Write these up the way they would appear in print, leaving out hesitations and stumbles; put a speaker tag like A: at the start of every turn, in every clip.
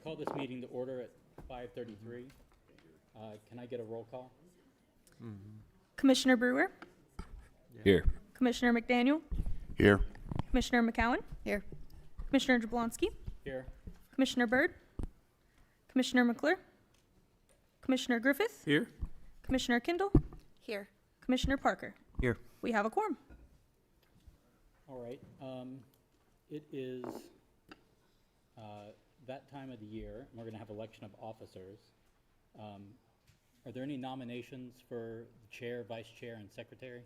A: call this meeting to order at 5:33. Can I get a roll call?
B: Commissioner Brewer,
C: Here.
B: Commissioner McDaniel,
C: Here.
B: Commissioner McCowan,
D: Here.
B: Commissioner Jablonski,
A: Here.
B: Commissioner Byrd, Commissioner McClure, Commissioner Griffith,
C: Here.
B: Commissioner Kendall,
D: Here.
B: Commissioner Parker.
C: Here.
B: We have a quorum.
A: All right. It is that time of the year, and we're going to have election of officers. Are there any nominations for the chair, vice chair, and secretary?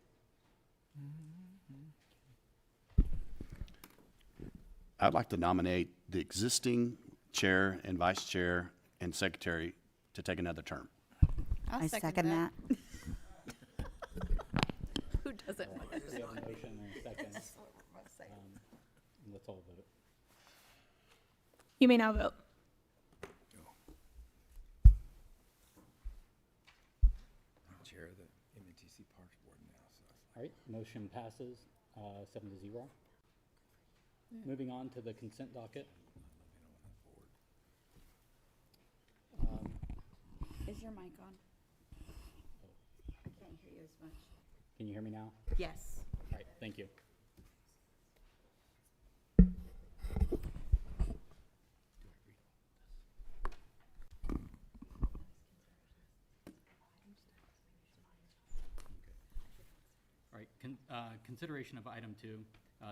E: I'd like to nominate the existing chair and vice chair and secretary to take another term.
D: I second that. Who doesn't want
A: So we have a motion and a second. And let's all vote.
B: You may now vote.
C: I'm chair of the MNTC Parks Board now, so.
A: All right, motion passes 7-0. Moving on to the consent docket.
D: Is your mic on? I can't hear you as much.
A: Can you hear me now?
D: Yes.
A: All right, thank you. All right, consideration of item 2,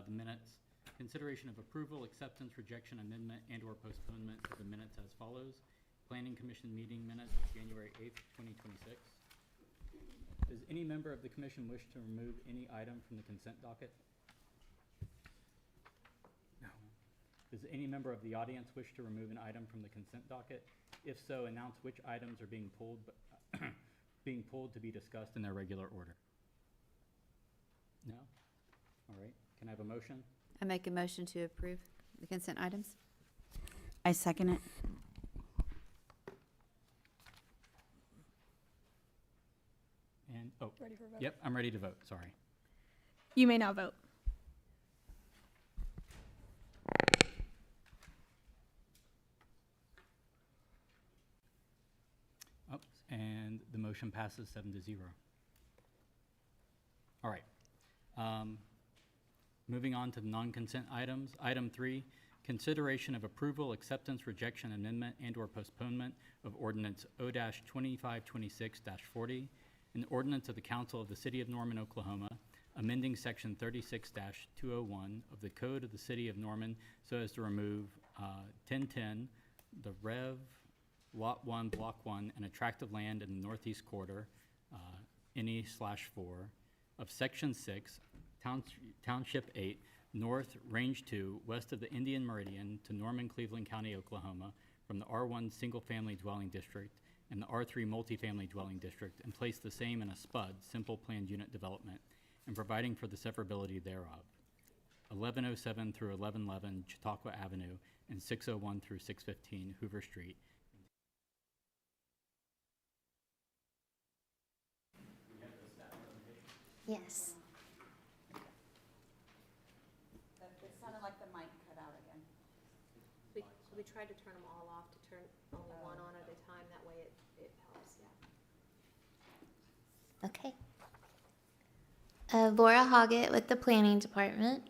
A: the minutes. Consideration of approval, acceptance, rejection, amendment, and/or postponement of the minutes as follows. Planning Commission meeting minutes, January 8th, 2026. Does any member of the commission wish to remove any item from the consent docket? No. Does any member of the audience wish to remove an item from the consent docket? If so, announce which items are being pulled to be discussed in their regular order. No? All right. Can I have a motion?
D: I make a motion to approve the consent items.
F: I second it.
A: And,
B: Ready for vote?
A: yep, I'm ready to vote, sorry.
B: You may now vote.
A: Oh, and the motion passes 7-0. All right. Moving on to the non-consent items. Item 3, consideration of approval, acceptance, rejection, amendment, and/or postponement of Ordinance O-2526-40, an ordinance of the Council of the City of Norman, Oklahoma, amending Section 36-201 of the Code of the City of Norman so as to remove 1010, the Rev. Lot 1, Block 1, and a tract of land in the northeast quarter, NE/4, of Section 6, Township 8, North, Range 2, west of the Indian Meridian to Norman, Cleveland County, Oklahoma, from the R1 Single Family Dwelling District and the R3 Multifamily Dwelling District, and place the same in a SPUD, Simple Planned Unit Development, and providing for the severability thereof. 1107 through 1111 Chautauqua Avenue, and 601 through 615 Hoover Street.
G: Yes.
D: It sounded like the mic cut out again.
H: We tried to turn them all off to turn only one on at a time, that way it helps, yeah.
G: Okay. Laura Hoggett with the Planning Department.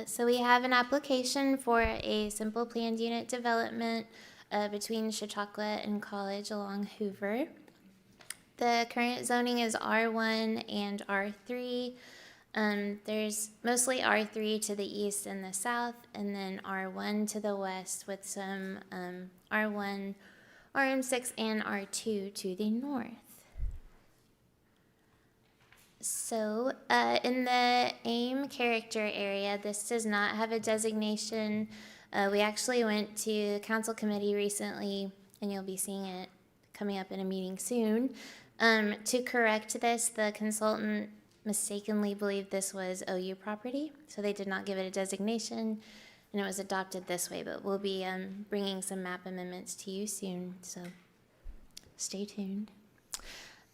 G: So we have an application for a simple planned unit development between Chautauqua and College along Hoover. The current zoning is R1 and R3. There's mostly R3 to the east and the south, and then R1 to the west with some R1, RM6, and R2 to the north. So in the AIM character area, this does not have a designation. We actually went to council committee recently, and you'll be seeing it coming up in a meeting soon. To correct this, the consultant mistakenly believed this was OU property, so they did not give it a designation, and it was adopted this way, but we'll be bringing some map amendments to you soon, so stay tuned.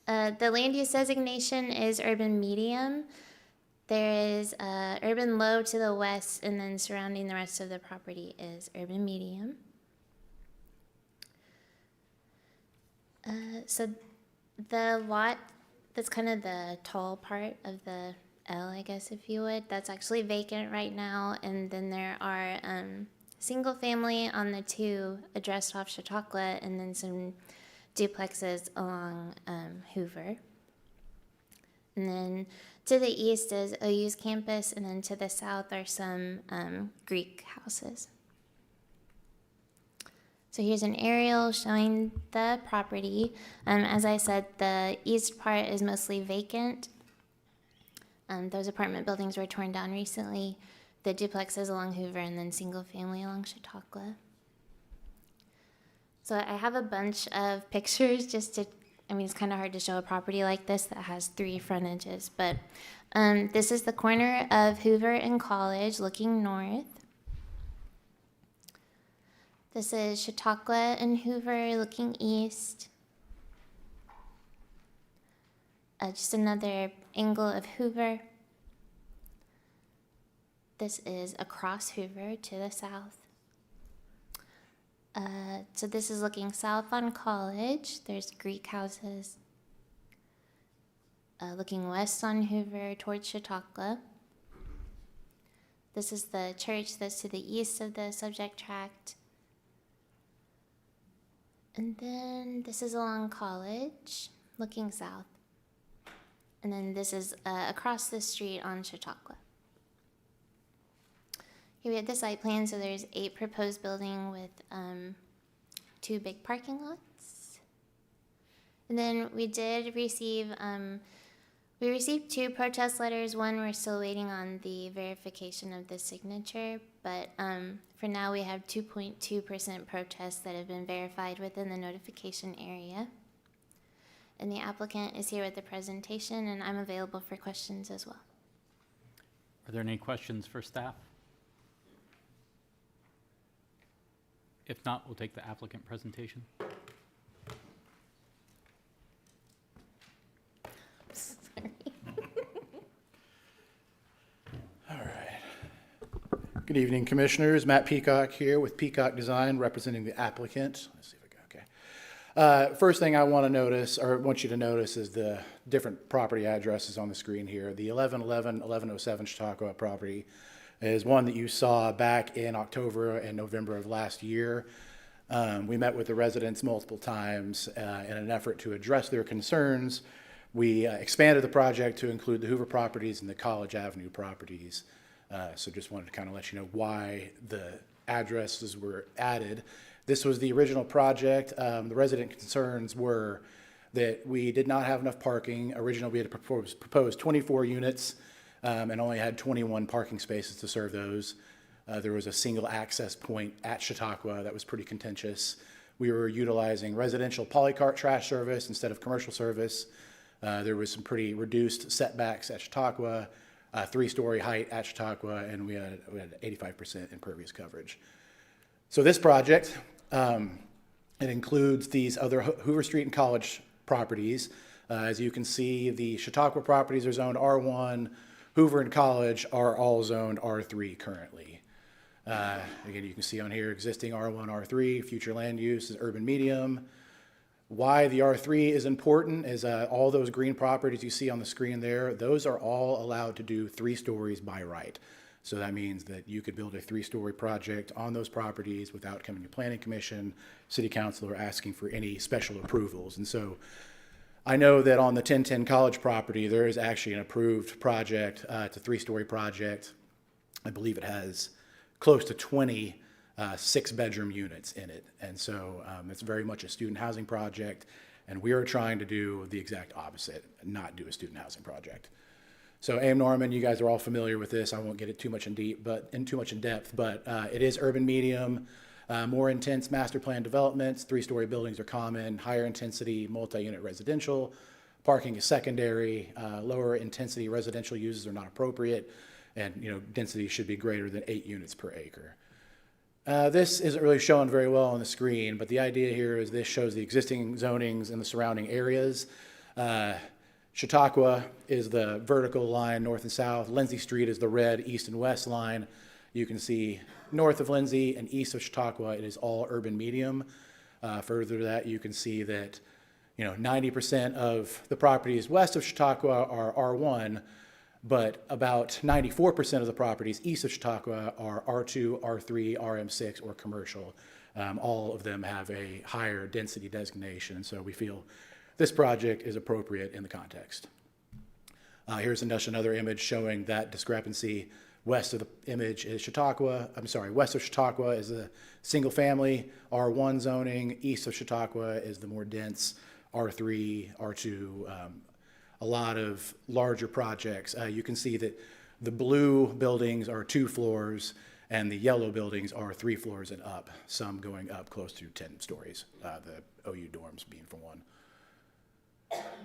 G: The land use designation is urban medium. There is urban low to the west, and then surrounding the rest of the property is urban medium. So the lot that's kind of the tall part of the L, I guess, if you would, that's actually vacant right now. And then there are single family on the two addressed off Chautauqua, and then some duplexes along Hoover. And then to the east is OU's campus, and then to the south are some Greek houses. So here's an aerial showing the property. As I said, the east part is mostly vacant. Those apartment buildings were torn down recently. The duplexes along Hoover, and then single family along Chautauqua. So I have a bunch of pictures just to, it's kind of hard to show a property like this that has 3 frontages, but this is the corner of Hoover and College looking north. This is Chautauqua and Hoover looking east. Just another angle of Hoover. This is across Hoover to the south. So this is looking south on College. There's Greek houses. Looking west on Hoover towards Chautauqua. This is the church that's to the east of the subject tract. And then this is along College, looking south. And then this is across the street on Chautauqua. Here we have the site plan, so there's 8 proposed buildings with 2 big parking lots. And then we did receive, we received 2 protest letters. One, we're still waiting on the verification of the signature, but for now we have 2.2% protests that have been verified within the notification area. And the applicant is here with the presentation, and I'm available for questions as well.
A: Are there any questions for staff? If not, we'll take the applicant presentation.
G: Sorry.
I: All right. Good evening, Commissioners. Matt Peacock here with Peacock Design, representing the applicant. Let's see if I go, okay. First thing I want to notice, or want you to notice, is the different property addresses on the screen here. The 1111, 1107 Chautauqua property is one that you saw back in October and November of last year. We met with the residents multiple times in an effort to address their concerns. We expanded the project to include the Hoover properties and the College Avenue properties. So just wanted to kind of let you know why the addresses were added. This was the original project. The resident concerns were that we did not have enough parking. Originally, we had proposed 24 units and only had 21 parking spaces to serve those. There was a single access point at Chautauqua that was pretty contentious. We were utilizing residential polycart trash service instead of commercial service. There was some pretty reduced setbacks at Chautauqua, 3-story height at Chautauqua, and we had 85% impervious coverage. So this project, it includes these other Hoover Street and College properties. As you can see, the Chautauqua properties are zoned R1. Hoover and College are all zoned R3 currently. Again, you can see on here existing R1, R3, future land use is urban medium. Why the R3 is important is all those green properties you see on the screen there, those are all allowed to do 3 stories by right. So that means that you could build a 3-story project on those properties without coming to Planning Commission, City Council, or asking for any special approvals. And so I know that on the 1010 College property, there is actually an approved project. It's a 3-story project. I believe it has close to 20 6-bedroom units in it. And so it's very much a student housing project. And we are trying to do the exact opposite, not do a student housing project. So A.M. Norman, you guys are all familiar with this. I won't get it too much in depth, but it is urban medium. More intense master plan developments, 3-story buildings are common, higher intensity multi-unit residential, parking is secondary, lower intensity residential uses are not appropriate, and density should be greater than 8 units per acre. This isn't really shown very well on the screen, but the idea here is this shows the existing zonings in the surrounding areas. Chautauqua is the vertical line, north and south. Lindsay Street is the red east and west line. You can see north of Lindsay and east of Chautauqua, it is all urban medium. Further to that, you can see that 90% of the properties west of Chautauqua are R1, but about 94% of the properties east of Chautauqua are R2, R3, RM6, or commercial. All of them have a higher density designation, so we feel this project is appropriate in the context. Here's another image showing that discrepancy. West of the image is west of Chautauqua is the single family R1 zoning. East of Chautauqua is the more dense R3, R2, a lot of larger projects. You can see that the blue buildings are 2 floors and the yellow buildings are 3 floors and up, some going up close to 10 stories, the OU dorms being for one.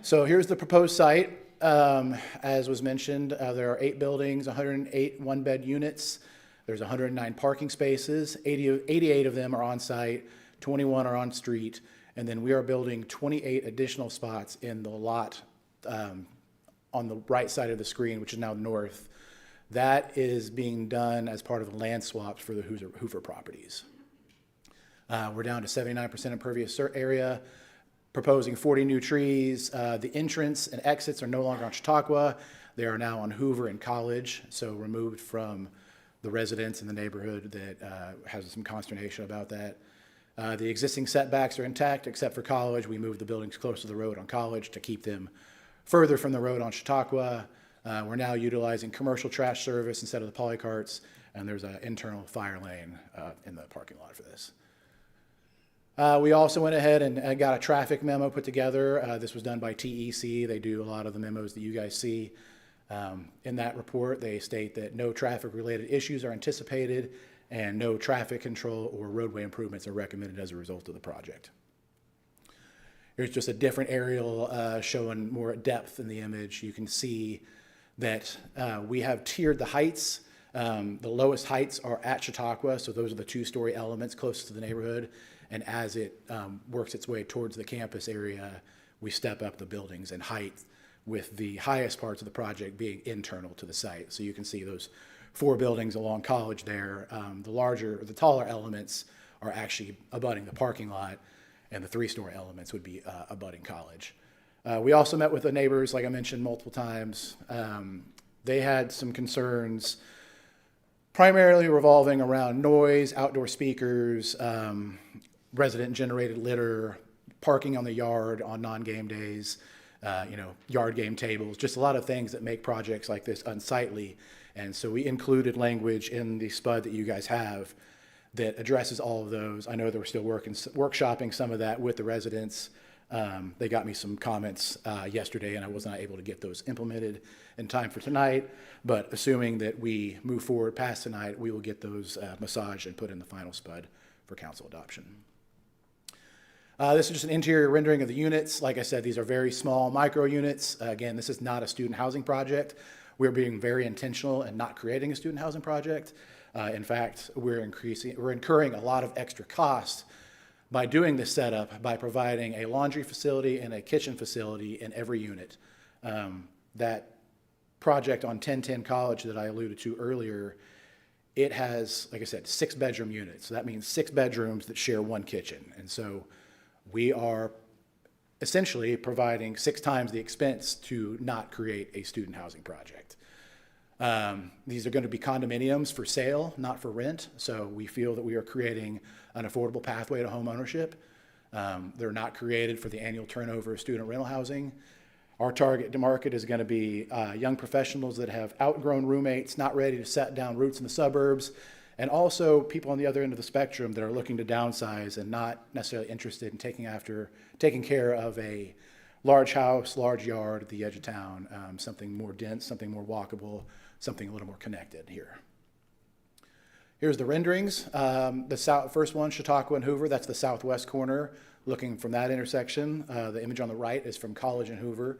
I: So here's the proposed site. As was mentioned, there are 8 buildings, 108 one-bed units. There's 109 parking spaces. 88 of them are on site, 21 are on street, and then we are building 28 additional spots in the lot on the right side of the screen, which is now north. That is being done as part of the land swaps for the Hoover properties. We're down to 79% impervious area, proposing 40 new trees. The entrance and exits are no longer on Chautauqua. They are now on Hoover and College, so removed from the residents in the neighborhood that has some consternation about that. The existing setbacks are intact except for College. We moved the buildings close to the road on College to keep them further from the road on Chautauqua. We're now utilizing commercial trash service instead of the polycarts, and there's an internal fire lane in the parking lot for this. We also went ahead and got a traffic memo put together. This was done by TEC. They do a lot of the memos that you guys see. In that report, they state that no traffic-related issues are anticipated and no traffic control or roadway improvements are recommended as a result of the project. Here's just a different aerial showing more depth in the image. You can see that we have tiered the heights. The lowest heights are at Chautauqua, so those are the 2-story elements closest to the neighborhood. And as it works its way towards the campus area, we step up the buildings in height, with the highest parts of the project being internal to the site. So you can see those 4 buildings along College there. The taller elements are actually abutting the parking lot, and the 3-story elements would be abutting College. We also met with the neighbors, like I mentioned multiple times. They had some concerns primarily revolving around noise, outdoor speakers, resident-generated litter, parking on the yard on non-game days, yard game tables, just a lot of things that make projects like this unsightly. And so we included language in the SPUD that you guys have that addresses all of those. I know they were still workshopping some of that with the residents. They got me some comments yesterday, and I was not able to get those implemented in time for tonight. But assuming that we move forward past tonight, we will get those massaged and put in the final SPUD for council adoption. This is just an interior rendering of the units. Like I said, these are very small micro units. Again, this is not a student housing project. We're being very intentional and not creating a student housing project. In fact, we're incurring a lot of extra costs by doing this setup, by providing a laundry facility and a kitchen facility in every unit. That project on 1010 College that I alluded to earlier, it has, like I said, 6-bedroom units. So that means 6 bedrooms that share 1 kitchen. And so we are essentially providing 6 times the expense to not create a student housing project. These are going to be condominiums for sale, not for rent. So we feel that we are creating an affordable pathway to home ownership. They're not created for the annual turnover of student rental housing. Our target market is going to be young professionals that have outgrown roommates, not ready to set down roots in the suburbs, and also people on the other end of the spectrum that are looking to downsize and not necessarily interested in taking care of a large house, large yard at the edge of town, something more dense, something more walkable, something a little more connected here. Here's the renderings. The first one, Chautauqua and Hoover, that's the southwest corner. Looking from that intersection, the image on the right is from College and Hoover.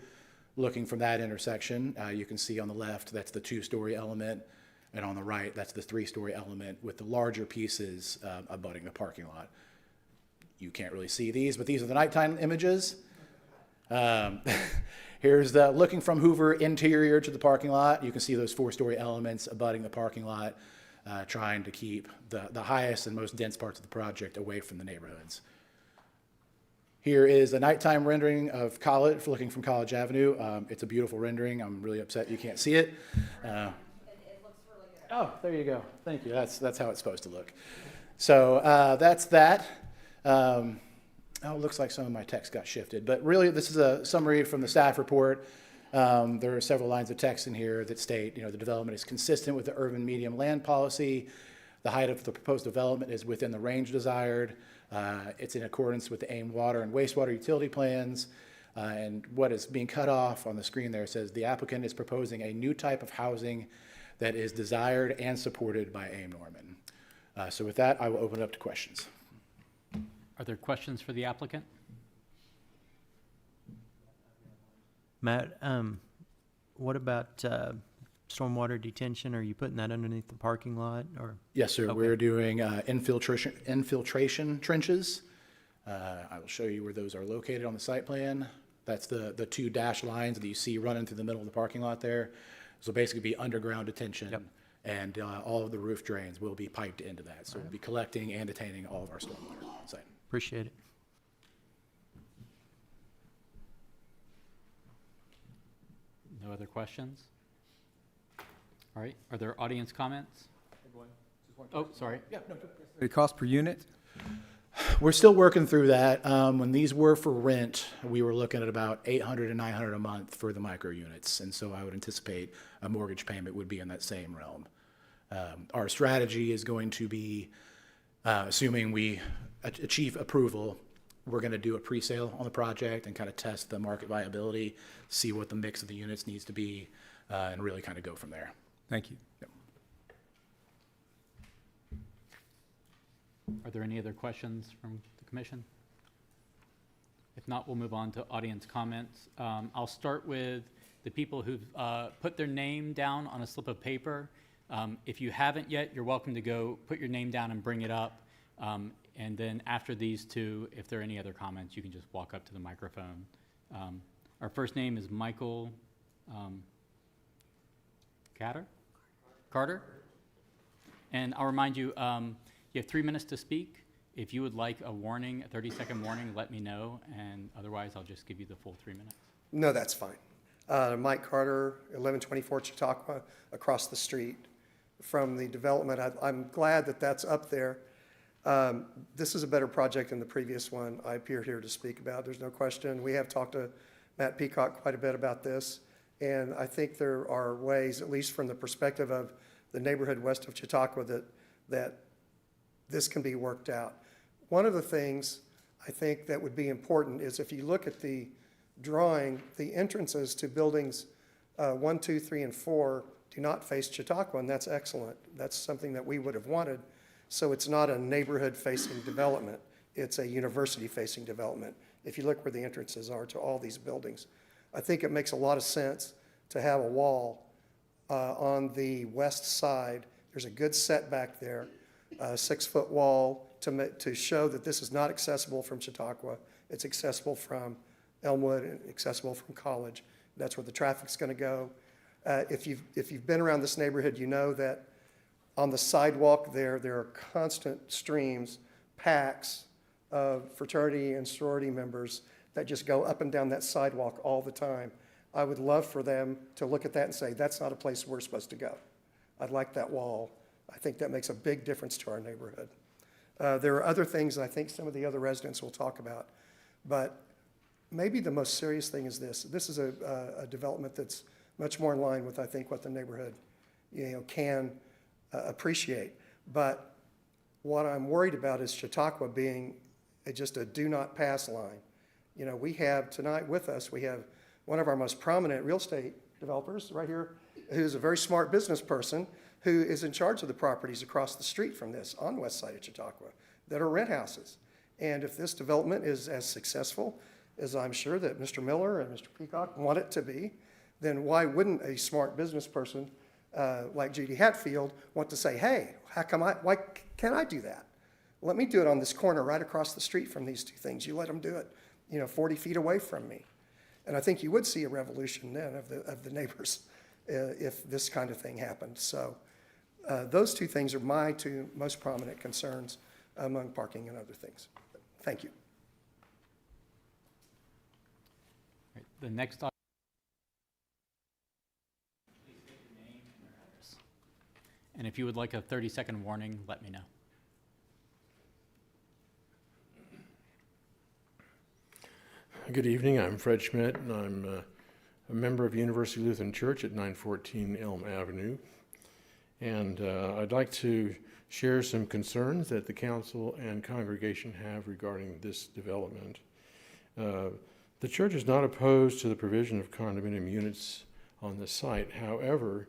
I: Looking from that intersection, you can see on the left, that's the 2-story element. And on the right, that's the 3-story element with the larger pieces abutting the parking lot. You can't really see these, but these are the nighttime images. Here's the looking from Hoover interior to the parking lot. You can see those 4-story elements abutting the parking lot, trying to keep the highest and most dense parts of the project away from the neighborhoods. Here is a nighttime rendering of College, looking from College Avenue. It's a beautiful rendering. I'm really upset you can't see it. Oh, there you go. Thank you. That's how it's supposed to look. So that's that. Oh, it looks like some of my text got shifted, but really this is a summary from the staff report. There are several lines of text in here that state, the development is consistent with the urban medium land policy. The height of the proposed development is within the range desired. It's in accordance with the AIM water and wastewater utility plans. And what is being cut off on the screen there says the applicant is proposing a new type of housing that is desired and supported by AIM Norman. So with that, I will open it up to questions.
A: Are there questions for the applicant?
J: Matt, what about stormwater detention? Are you putting that underneath the parking lot, or?
I: Yes, sir.
J: Okay.
I: We're doing infiltration trenches. I will show you where those are located on the site plan. That's the 2 dashed lines that you see running through the middle of the parking lot there. This will basically be underground detention.
J: Yep.
I: And all of the roof drains will be piped into that. So we'll be collecting and detaining all of our stormwater on site.
J: Appreciate it.
A: No other questions? All right, are there audience comments? Oh, sorry.
C: The cost per unit?
I: We're still working through that. When these were for rent, we were looking at about $800 to $900 a month for the micro units. And so I would anticipate a mortgage payment would be in that same realm. Our strategy is going to be, assuming we achieve approval, we're going to do a pre-sale on the project and kind of test the market viability, see what the mix of the units needs to be, and really kind of go from there.
C: Thank you.
I: Yep.
A: Are there any other questions from the commission? If not, we'll move on to audience comments. I'll start with the people who've put their name down on a slip of paper. If you haven't yet, you're welcome to go put your name down and bring it up. And then after these two, if there are any other comments, you can just walk up to the microphone. Our first name is Michael Carter. And I'll remind you, you have 3 minutes to speak. If you would like a warning, a 30-second warning, let me know. And otherwise, I'll just give you the full 3 minutes.
K: No, that's fine. Mike Carter, 1124 Chautauqua, across the street from the development. I'm glad that that's up there. This is a better project than the previous one I appeared here to speak about. There's no question. We have talked to Matt Peacock quite a bit about this. And I think there are ways, at least from the perspective of the neighborhood west of Chautauqua, that this can be worked out. One of the things I think that would be important is if you look at the drawing, the entrances to buildings 1, 2, 3, and 4 do not face Chautauqua, and that's excellent. That's something that we would have wanted. So it's not a neighborhood-facing development. It's a university-facing development, if you look where the entrances are to all these buildings. I think it makes a lot of sense to have a wall on the west side. There's a good setback there, a 6-foot wall to show that this is not accessible from Chautauqua. It's accessible from Elmwood and accessible from College. That's where the traffic's going to go. If you've been around this neighborhood, you know that on the sidewalk there are constant streams, packs of fraternity and sorority members that just go up and down that sidewalk all the time. I would love for them to look at that and say, that's not a place we're supposed to go. I'd like that wall. I think that makes a big difference to our neighborhood. There are other things I think some of the other residents will talk about, but maybe the most serious thing is this. This is a development that's much more in line with, I think, what the neighborhood can appreciate. But what I'm worried about is Chautauqua being just a do not pass line. We have tonight with us, we have one of our most prominent real estate developers right here, who's a very smart business person who is in charge of the properties across the street from this on west side of Chautauqua that are rent houses. And if this development is as successful as I'm sure that Mr. Miller and Mr. Peacock want it to be, then why wouldn't a smart business person like Judy Hatfield want to say, hey, why can't I do that? Let me do it on this corner right across the street from these two things. You let them do it, 40 feet away from me. And I think you would see a revolution then of the neighbors if this kind of thing happened. So those two things are my two most prominent concerns among parking and other things. Thank you.
A: Right, the next. And if you would like a 30-second warning, let me know.
L: Good evening. I'm Fred Schmidt, and I'm a member of University Lutheran Church at 914 Elm Avenue. And I'd like to share some concerns that the council and congregation have regarding this development. The church is not opposed to the provision of condominium units on the site. However,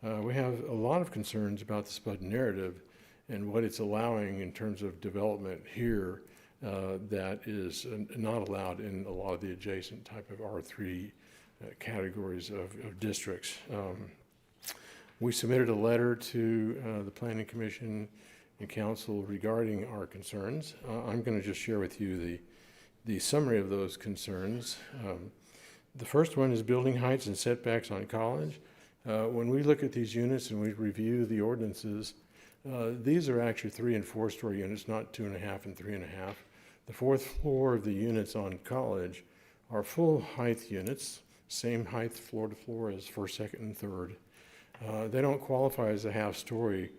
L: we have a lot of concerns about the SPUD narrative and what it's allowing in terms of development here that is not allowed in a lot of the adjacent type of R3 categories of districts. We submitted a letter to the Planning Commission and Council regarding our concerns. I'm going to just share with you the summary of those concerns. The first one is building heights and setbacks on College. When we look at these units and we review the ordinances, these are actually 3- and 4-story units, not 2.5 and 3.5. The fourth floor of the units on College are full height units, same height floor to floor as first, second, and third. They don't qualify as a half-story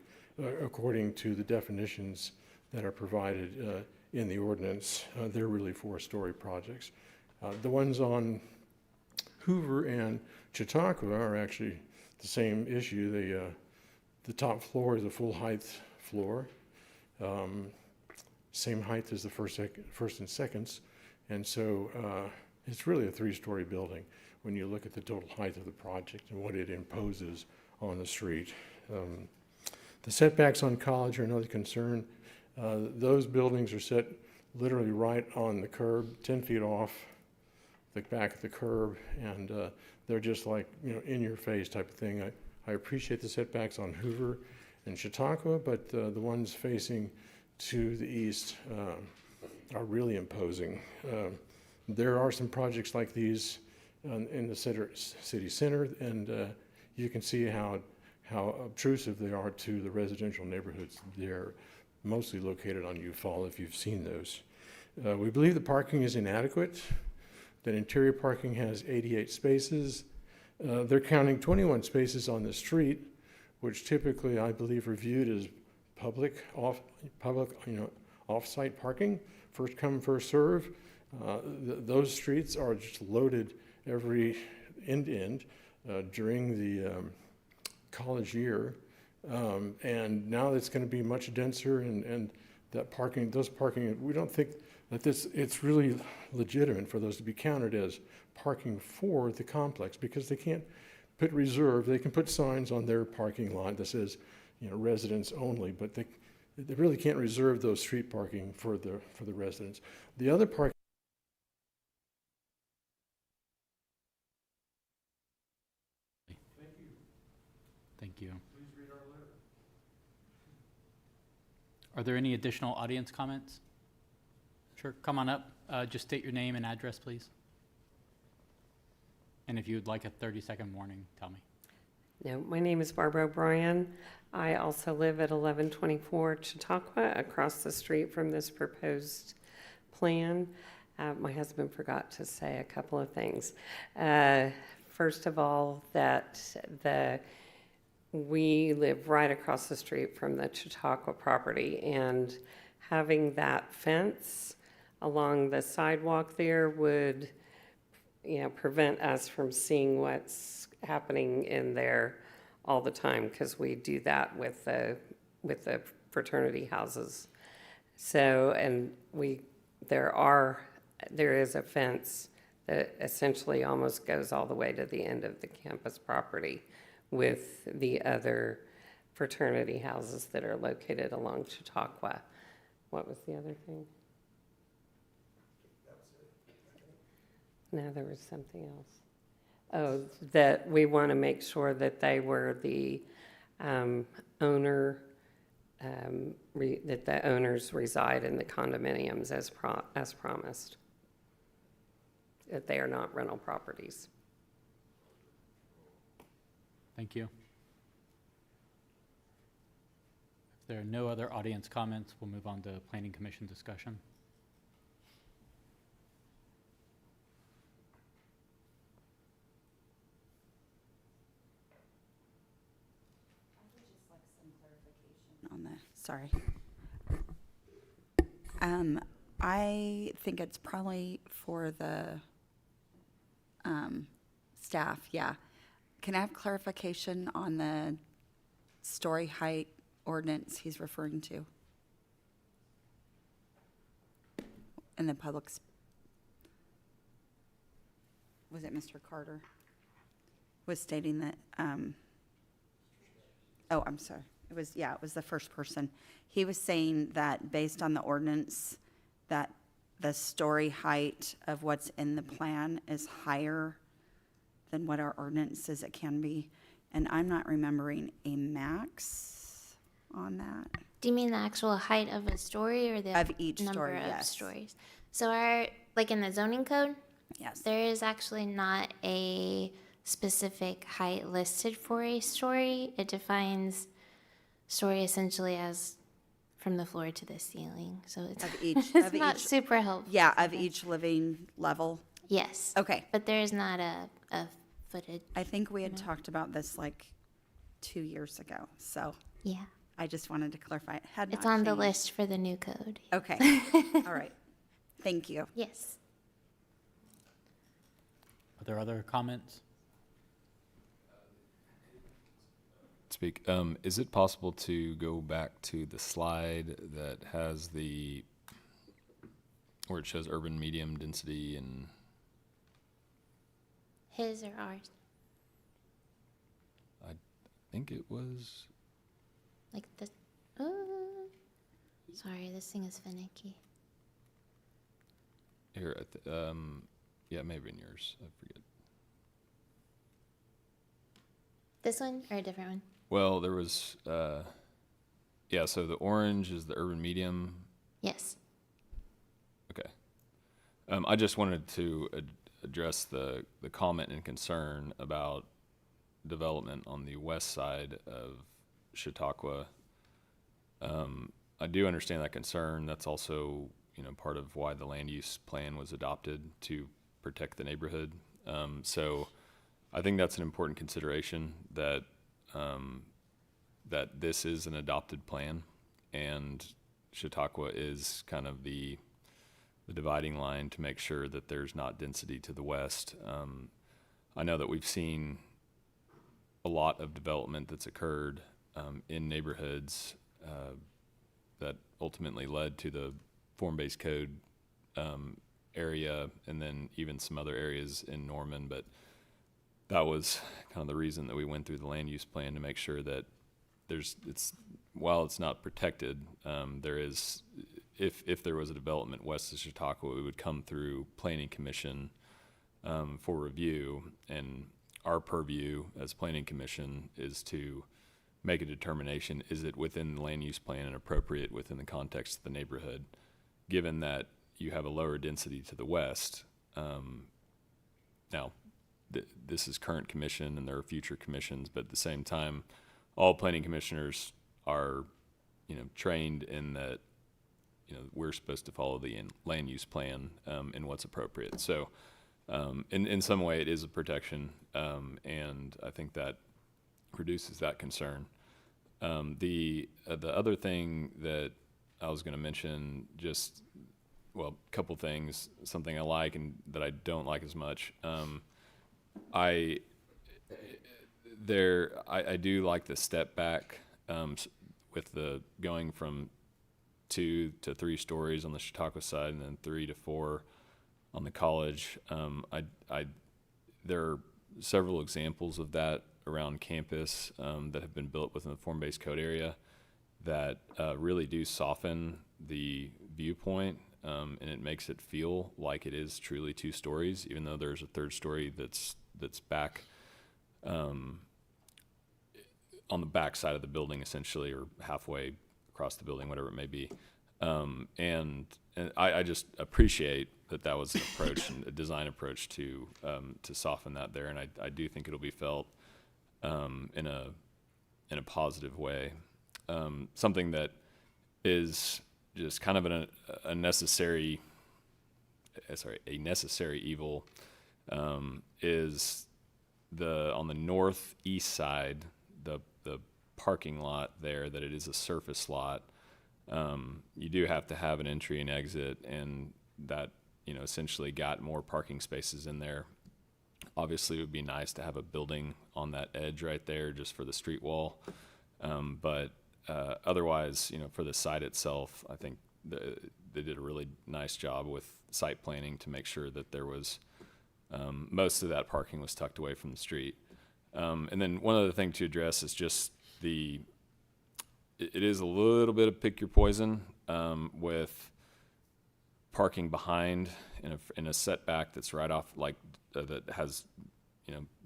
L: according to the definitions that are provided in the ordinance. They're really 4-story projects. The ones on Hoover and Chautauqua are actually the same issue. The top floor is a full height floor, same height as the first and seconds, and so it's really a 3-story building when you look at the total height of the project and what it imposes on the street. The setbacks on College are another concern. Those buildings are set literally right on the curb, 10 feet off the back of the curb, and they're just like, in your face type of thing. I appreciate the setbacks on Hoover and Chautauqua, but the ones facing to the east are really imposing. There are some projects like these in the city center, and you can see how obtrusive they are to the residential neighborhoods. They're mostly located on U-Fall, if you've seen those. We believe the parking is inadequate, that interior parking has 88 spaces. They're counting 21 spaces on the street, which typically I believe are viewed as public off-site parking, first come, first serve. Those streets are just loaded every end to end during the college year, and now it's going to be much denser, and that parking, we don't think that it's really legitimate for those to be counted as parking for the complex, because they can't put reserve. They can put signs on their parking lot that says, residents only, but they really can't reserve those street parking for the residents. The other parking.
A: Thank you. Please read our letter. Are there any additional audience comments? Sure, come on up. Just state your name and address, please. And if you'd like a 30-second warning, tell me.
M: No, my name is Barbara O'Brien. I also live at 1124 Chautauqua, across the street from this proposed plan. My husband forgot to say a couple of things. First of all, that we live right across the street from the Chautauqua property, and having that fence along the sidewalk there would, prevent us from seeing what's happening in there all the time, because we do that with the fraternity houses. So, and there is a fence that essentially almost goes all the way to the end of the campus property with the other fraternity houses that are located along Chautauqua. What was the other thing? No, there was something else. Oh, that we want to make sure that they were the owner, that the owners reside in the condominiums as promised. they are not rental properties.
A: Thank you. If there are no other audience comments, we'll move on to Planning Commission discussion.
F: On the, sorry. I think it's probably for the staff, yeah. Can I have clarification on the story height ordinance he's referring to? In the public's, was it Mr. Carter? Was stating that, oh, I'm sorry. It was the first person. He was saying that based on the ordinance, that the story height of what's in the plan is higher than what our ordinance says it can be. And I'm not remembering a max on that.
G: Do you mean the actual height of a story or the
F: Of each
G: number
F: story,
G: of
F: yes.
G: stories? So like in the zoning code,
F: Yes.
G: there is actually not a specific height listed for a story. It defines story essentially as from the floor to the ceiling. So it's,
F: Of each,
G: it's
F: of
G: not
F: each,
G: super helpful.
F: yeah, of each living level.
G: Yes.
F: Okay.
G: But there is not a footage.
F: I think we had talked about this like 2 years ago. So
G: Yeah.
F: I just wanted to clarify. It had
G: It's
F: not
G: on the
F: changed.
G: list for the new code.
F: Okay. All right. Thank you.
G: Yes.
A: Are there other comments?
C: Speak. Is it possible to go back to the slide that has where it shows urban medium density and
G: His or ours?
C: I think it was,
G: Like this. Oh. Sorry, this thing is finicky.
C: here, yeah, maybe in yours, I forget.
G: This one or a different one?
C: Well, there was, yeah, so the orange is the urban medium.
G: Yes.
C: Okay. I just wanted to address the comment and concern about development on the west side of Chautauqua. I do understand that concern. That's also, part of why the land use plan was adopted, to protect the neighborhood. So I think that's an important consideration, that that this is an adopted plan, and Chautauqua is kind of the dividing line to make sure that there's not density to the west. I know that we've seen a lot of development that's occurred in neighborhoods that ultimately led to the form-based code area, and then even some other areas in Norman. But that was kind of the reason that we went through the land use plan, to make sure that while it's not protected, there is, if there was a development west of Chautauqua, it would come through Planning Commission for review, and our purview as Planning Commission is to make a determination: is it within the land use plan and appropriate within the context of the neighborhood, given that you have a lower density to the west. Now, this is current commission and there are future commissions, but at the same time, all planning commissioners are, trained in that, we're supposed to follow the land use plan and what's appropriate. So in some way it is a protection, and I think that reduces that concern. The other thing that I was going to mention, a couple things, something I like and that I don't like as much. I do like the step back with the going from 2 to 3 stories on the Chautauqua side, and then 3 to 4 on the college. There are several examples of that around campus that have been built within the form-based code area that really do soften the viewpoint, and it makes it feel like it is truly 2 stories, even though there's a 3rd story that's back on the back side of the building, essentially, or halfway across the building, whatever it may be. And I just appreciate that was an approach and a design approach to soften that there. And I do think it'll be felt in a positive way. Something that is just kind of a necessary evil is on the northeast side, the parking lot there, that it is a surface lot. You do have to have an entry and exit, and that, essentially got more parking spaces in there. Obviously, it would be nice to have a building on that edge right there just for the street wall. But otherwise, for the site itself, I think they did a really nice job with site planning to make sure that there was most of that parking was tucked away from the street. And then one other thing to address is just it is a little bit of pick your poison with parking behind in a setback that's right off, that has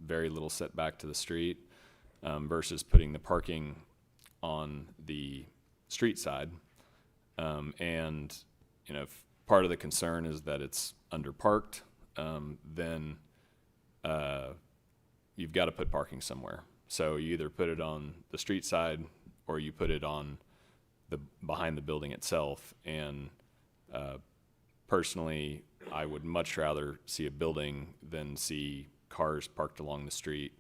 C: very little setback to the street, versus putting the parking on the street side. And if part of the concern is that it's underparked, then you've got to put parking somewhere. So you either put it on the street side or you put it on behind the building itself. And personally, I would much rather see a building than see cars parked along the street.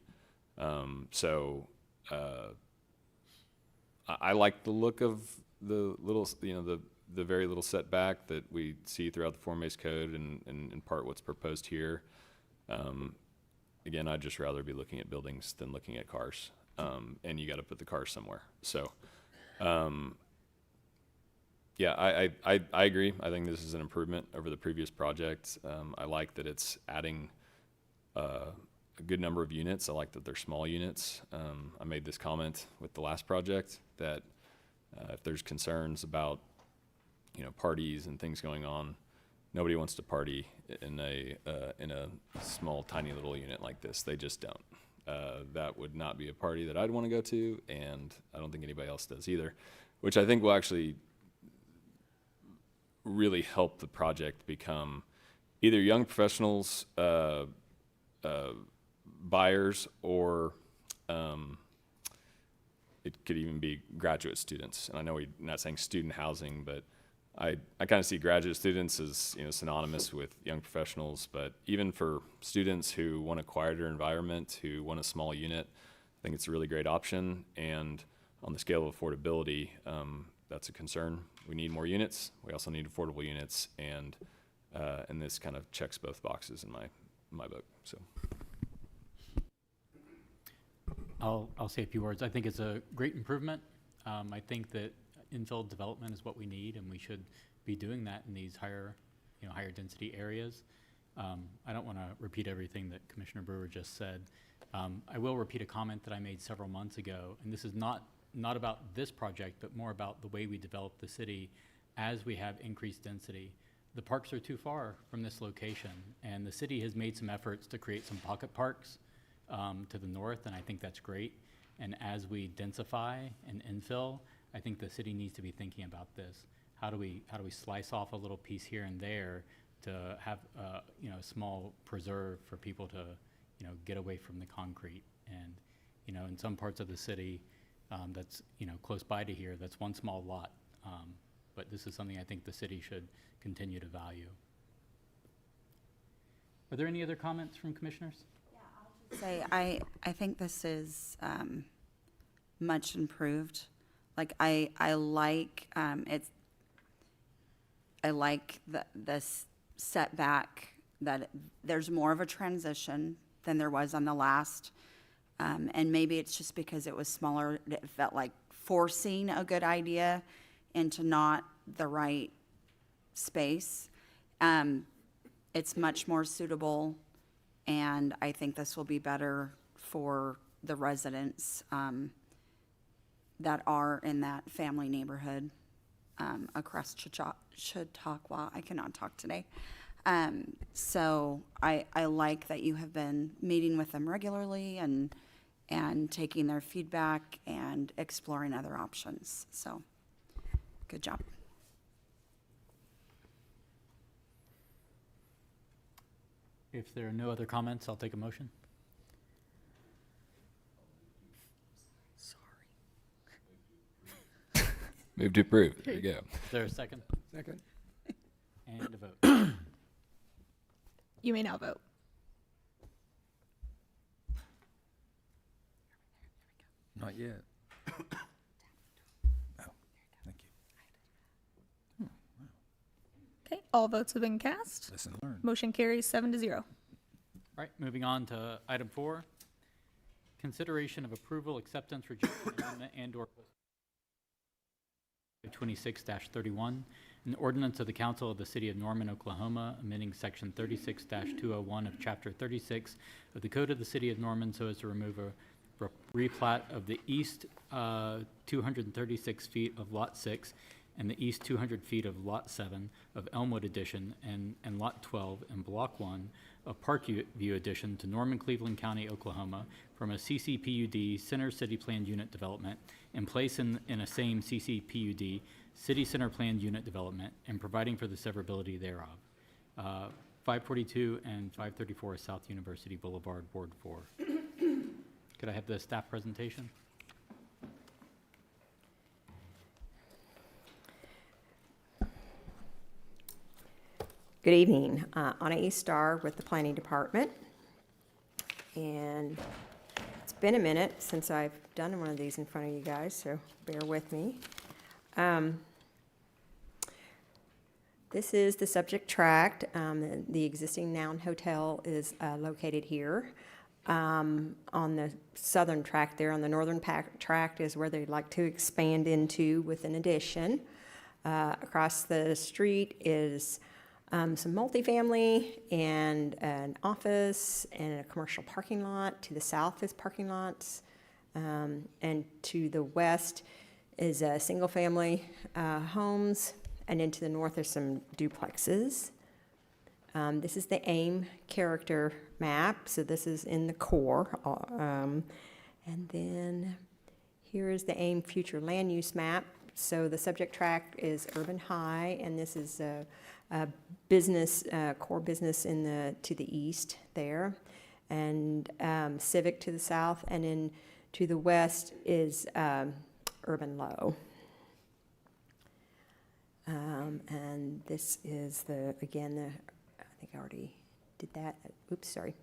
C: I like the look of the little, the very little setback that we see throughout the form-based code, and in part what's proposed here. Again, I'd just rather be looking at buildings than looking at cars. And you got to put the cars somewhere. So, yeah, I agree. I think this is an improvement over the previous project. I like that it's adding a good number of units. I like that they're small units. I made this comment with the last project that if there's concerns about parties and things going on, nobody wants to party in a small, tiny little unit like this. They just don't. That would not be a party that I'd want to go to, and I don't think anybody else does either, which I think will actually really help the project become either young professionals, buyers, or it could even be graduate students. And I know we're not saying student housing, but I kind of see graduate students as synonymous with young professionals, but even for students who want a quieter environment, who want a small unit, I think it's a really great option. And on the scale of affordability, that's a concern. We need more units. We also need affordable units, and this kind of checks both boxes in my book. So
A: I'll say a few words. I think it's a great improvement. I think that infill development is what we need, and we should be doing that in these higher density areas. I don't want to repeat everything that Commissioner Brewer just said. I will repeat a comment that I made several months ago, and this is not about this project, but more about the way we develop the city as we have increased density. The parks are too far from this location, and the city has made some efforts to create some pocket parks to the north, and I think that's great. And as we densify and infill, I think the city needs to be thinking about this. How do we slice off a little piece here and there to have a small preserve for people to get away from the concrete? And in some parts of the city that's close by to here, that's one small lot. But this is something I think the city should continue to value. Are there any other comments from commissioners?
F: Say, I think this is much improved. Like I like this setback, that there's more of a transition than there was on the last, and maybe it's just because it was smaller. It felt like forcing a good idea into not the right space. It's much more suitable, and I think this will be better for the residents that are in that family neighborhood across Chautauqua. I cannot talk today. So I like that you have been meeting with them regularly and taking their feedback and exploring other options. So good job.
A: If there are no other comments, I'll take a motion.
C: Move to approve. There you go.
A: Is there a second?
L: Second.
A: And a vote.
B: You may now vote.
N: Not yet. Oh, thank you.
B: Okay, all votes have been cast.
N: Lesson learned.
B: Motion carries 7-0.
A: All right, moving on to item 4. Consideration of approval, acceptance, rejection, amendment, and/or 26-31, an ordinance of the Council of the City of Norman, Oklahoma, amending Section 36-201 of Chapter 36 of the Code of the City of Norman so as to remove a replat of the east 236 feet of Lot 6 and the east 200 feet of Lot 7 of Elmwood Addition and Lot 12 and Block 1 of Parkview Addition to Norman, Cleveland County, Oklahoma, from a CCPUD Center City Planned Unit Development and place in a same CCPUD City Center Planned Unit Development and providing for the severability thereof. 542 and 534 South University Boulevard, Ward 4. Could I have the staff presentation?
O: Good evening. Anna E. Starr with the Planning Department. And it's been a minute since I've done one of these in front of you guys, so bear with me. This is the subject tract. The existing Noun Hotel is located here. On the southern tract there, on the northern tract is where they'd like to expand into with an addition. Across the street is some multifamily and an office and a commercial parking lot. To the south is parking lots. And to the west is single-family homes. And then to the north are some duplexes. This is the AIM character map, so this is in the core. And then here is the AIM future land use map. So the subject tract is urban high, and this is a business, core business to the east there, and civic to the south, and then to the west is urban low. And this is I think I already did that. Oops, sorry.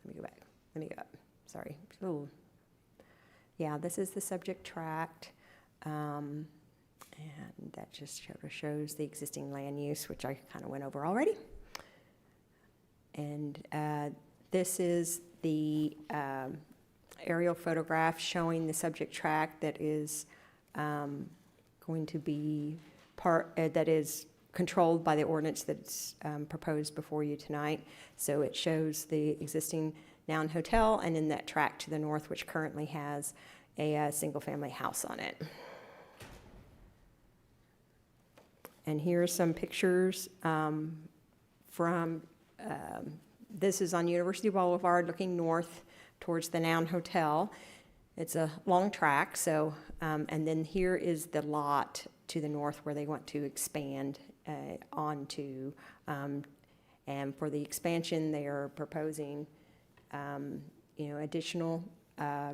O: Let me go back. Let me go up. Sorry. Ooh. Yeah, this is the subject tract. And that just sort of shows the existing land use, which I kind of went over already. And this is the aerial photograph showing the subject tract that is going to be that is controlled by the ordinance that's proposed before you tonight. So it shows the existing Noun Hotel and in that tract to the north, which currently has a single-family house on it. And here are some pictures from, this is on University Boulevard looking north towards the Noun Hotel. It's a long track, so, and then here is the lot to the north where they want to expand onto. And for the expansion, they are proposing, additional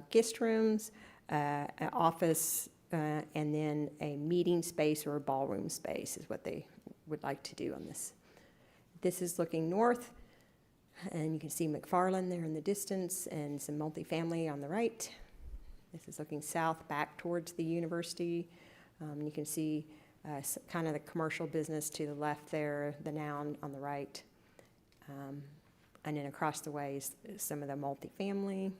O: guest rooms, an office, and then a meeting space or a ballroom space is what they would like to do on this. This is looking north, and you can see McFarland there in the distance and some multifamily on the right. This is looking south back towards the university. You can see kind of the commercial business to the left there, the Noun on the right. And then across the way is some of the multifamily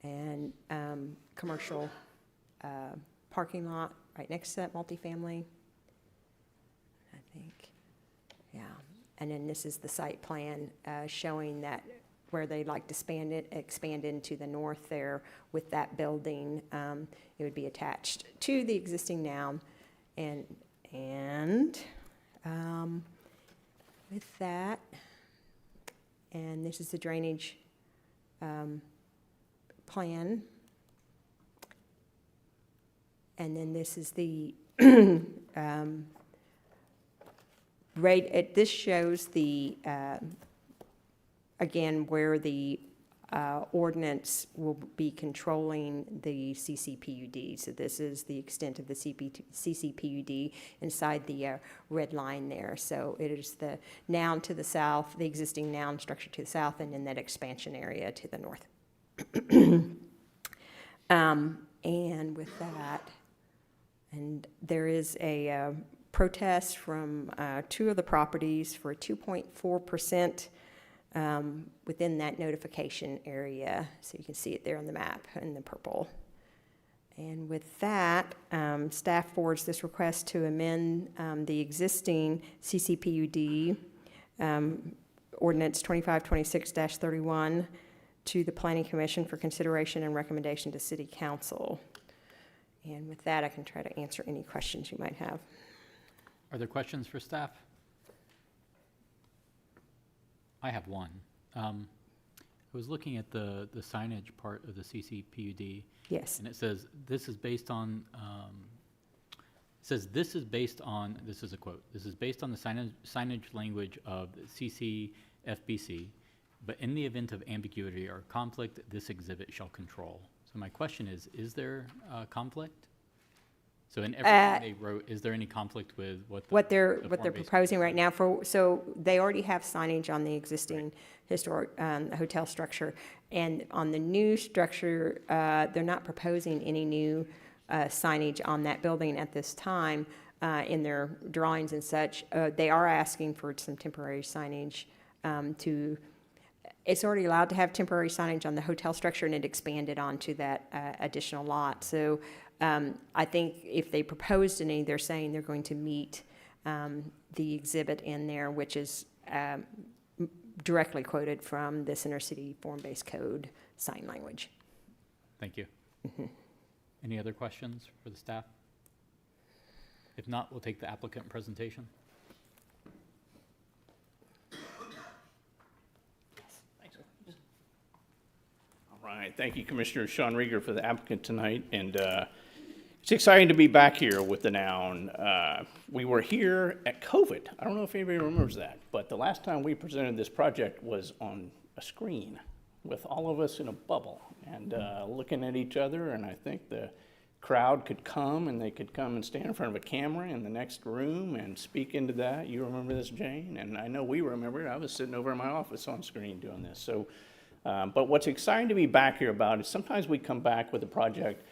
O: and commercial parking lot right next to that multifamily, I think. Yeah. And then this is the site plan showing that where they'd like to expand into the north there with that building. It would be attached to the existing Noun. And with that, and this is the drainage plan. And then this is the this shows the again, where the ordinance will be controlling the CCPUD. So this is the extent of the CCPUD inside the red line there. So it is the noun to the south, the existing noun structure to the south, and then that expansion area to the north. And with that, and there is a protest from 2 of the properties for 2.4% within that notification area. So you can see it there on the map in the purple. And with that, staff forwards this request to amend the existing CCPUD ordinance 2526-31 to the Planning Commission for consideration and recommendation to City Council. And with that, I can try to answer any questions you might have.
A: Are there questions for staff? I have one. I was looking at the signage part of the CCPUD.
O: Yes.
A: And it says, this is based on, this is a quote, this is based on the signage language of CCFBC, but in the event of ambiguity or conflict, this exhibit shall control. So my question is there conflict? So in everything they wrote, is there any conflict with what
O: they're
A: form-based
O: proposing right now so they already have signage on the existing historic hotel structure, and on the new structure, they're not proposing any new signage on that building at this time in their drawings and such. They are asking for some temporary signage it's already allowed to have temporary signage on the hotel structure, and it expanded onto that additional lot. So I think if they proposed any, they're saying they're going to meet the exhibit in there, which is directly quoted from the Center City Form-Based Code sign language.
A: Thank you. Any other questions for the staff? If not, we'll take the applicant presentation.
P: All right, thank you, Commissioner Sean Rieger, for the applicant tonight, and it's exciting to be back here with the Noun. We were here at COVID. I don't know if anybody remembers that, but the last time we presented this project was on a screen with all of us in a bubble and looking at each other, and I think the crowd could come and they could come and stand in front of a camera in the next room and speak into that. You remember this, Jane? And I know we remember it. I was sitting over in my office on screen doing this. So, but what's exciting to be back here about is sometimes we come back with a project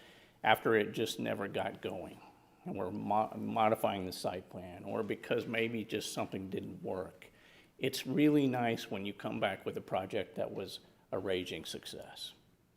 P: after it just never got going, and we're modifying the site plan, or because maybe just something didn't work. It's really nice when you come back with a project that was a raging success,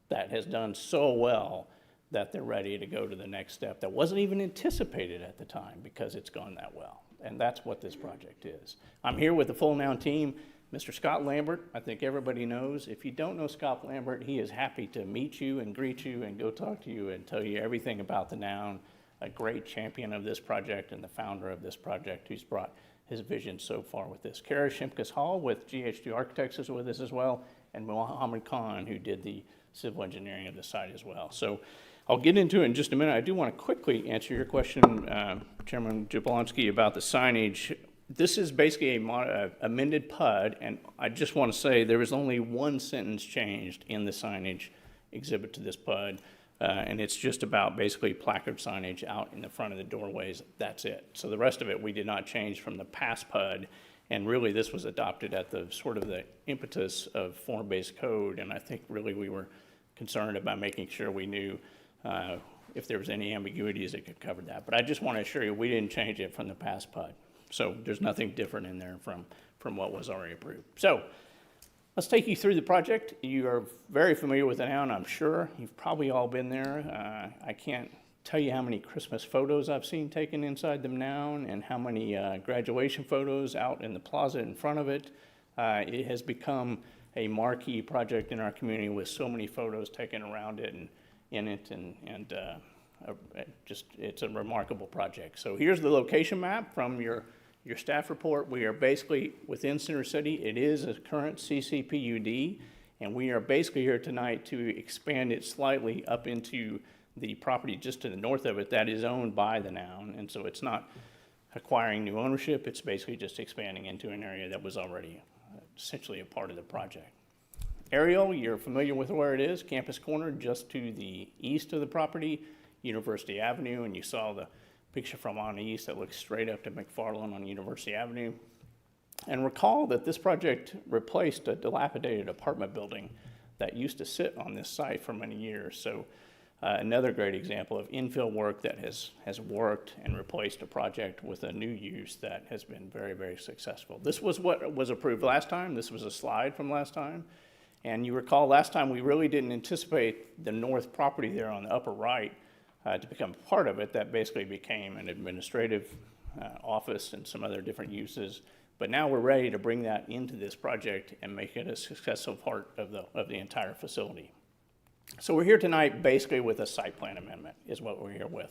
P: that has done so well that they're ready to go to the next step that wasn't even anticipated at the time because it's gone that well. And that's what this project is. I'm here with the full Noun team. Mr. Scott Lambert, I think everybody knows. If you don't know Scott Lambert, he is happy to meet you and greet you and go talk to you and tell you everything about the Noun. A great champion of this project and the founder of this project who's brought his vision so far with this. Kara Shimkus Hall with GH2 Architects is with us as well, and Mohammed Khan, who did the civil engineering of the site as well. So I'll get into it in just a minute. I do want to quickly answer your question, Chairman Jablonski, about the signage. This is basically a amended PUD, and I just want to say there was only one sentence changed in the signage exhibit to this PUD, and it's just about basically placard signage out in the front of the doorways. That's it. So the rest of it we did not change from the past PUD, and really this was adopted at the sort of the impetus of form-based code, and I think really we were concerned about making sure we knew if there was any ambiguities that could cover that. But I just want to assure you we didn't change it from the past PUD. So there's nothing different in there from what was already approved. So let's take you through the project. You are very familiar with the Noun, I'm sure. You've probably all been there. I can't tell you how many Christmas photos I've seen taken inside the Noun and how many graduation photos out in the plaza in front of it. It has become a marquee project in our community with so many photos taken around it and in it, and just it's a remarkable project. So here's the location map from your staff report. We are basically within Center City. It is a current CCPUD, and we are basically here tonight to expand it slightly up into the property just to the north of it that is owned by the Noun, and so it's not acquiring new ownership. It's basically just expanding into an area that was already essentially a part of the project. Aerial, you're familiar with where it is, Campus Corner, just to the east of the property, University Avenue, and you saw the picture from on the east that looks straight up to McFarland on University Avenue. And recall that this project replaced a dilapidated apartment building that used to sit on this site for many years. So another great example of infill work that has worked and replaced a project with a new use that has been very, very successful. This was what was approved last time. This was a slide from last time. And you recall last time we really didn't anticipate the north property there on the upper right to become part of it. That basically became an administrative office and some other different uses. But now we're ready to bring that into this project and make it a successful part of the entire facility. So we're here tonight basically with a site plan amendment is what we're here with.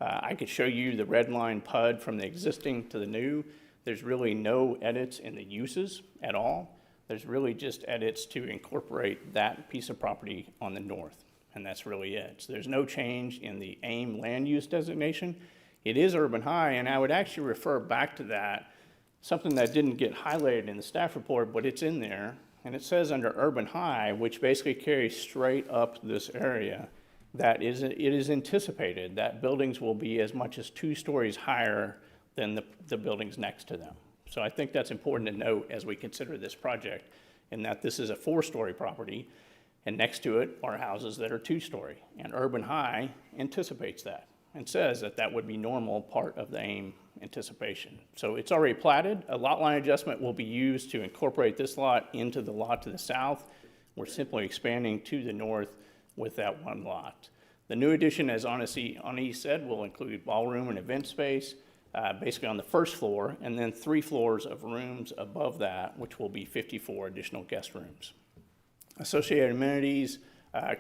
P: I could show you the red line PUD from the existing to the new. There's really no edits in the uses at all. There's really just edits to incorporate that piece of property on the north, and that's really it. So there's no change in the AIM land use designation. It is urban high, and I would actually refer back to that, something that didn't get highlighted in the staff report, but it's in there, and it says under urban high, which basically carries straight up this area, that it is anticipated that buildings will be as much as 2 stories higher than the buildings next to them. So I think that's important to note as we consider this project, in that this is a 4-story property, and next to it are houses that are 2-story. And urban high anticipates that and says that that would be normal part of the AIM anticipation. So it's already platted. A lot line adjustment will be used to incorporate this lot into the lot to the south. We're simply expanding to the north with that one lot. The new addition, as Ani said, will include ballroom and event space, basically on the first floor, and then 3 floors of rooms above that, which will be 54 additional guest rooms. Associated amenities,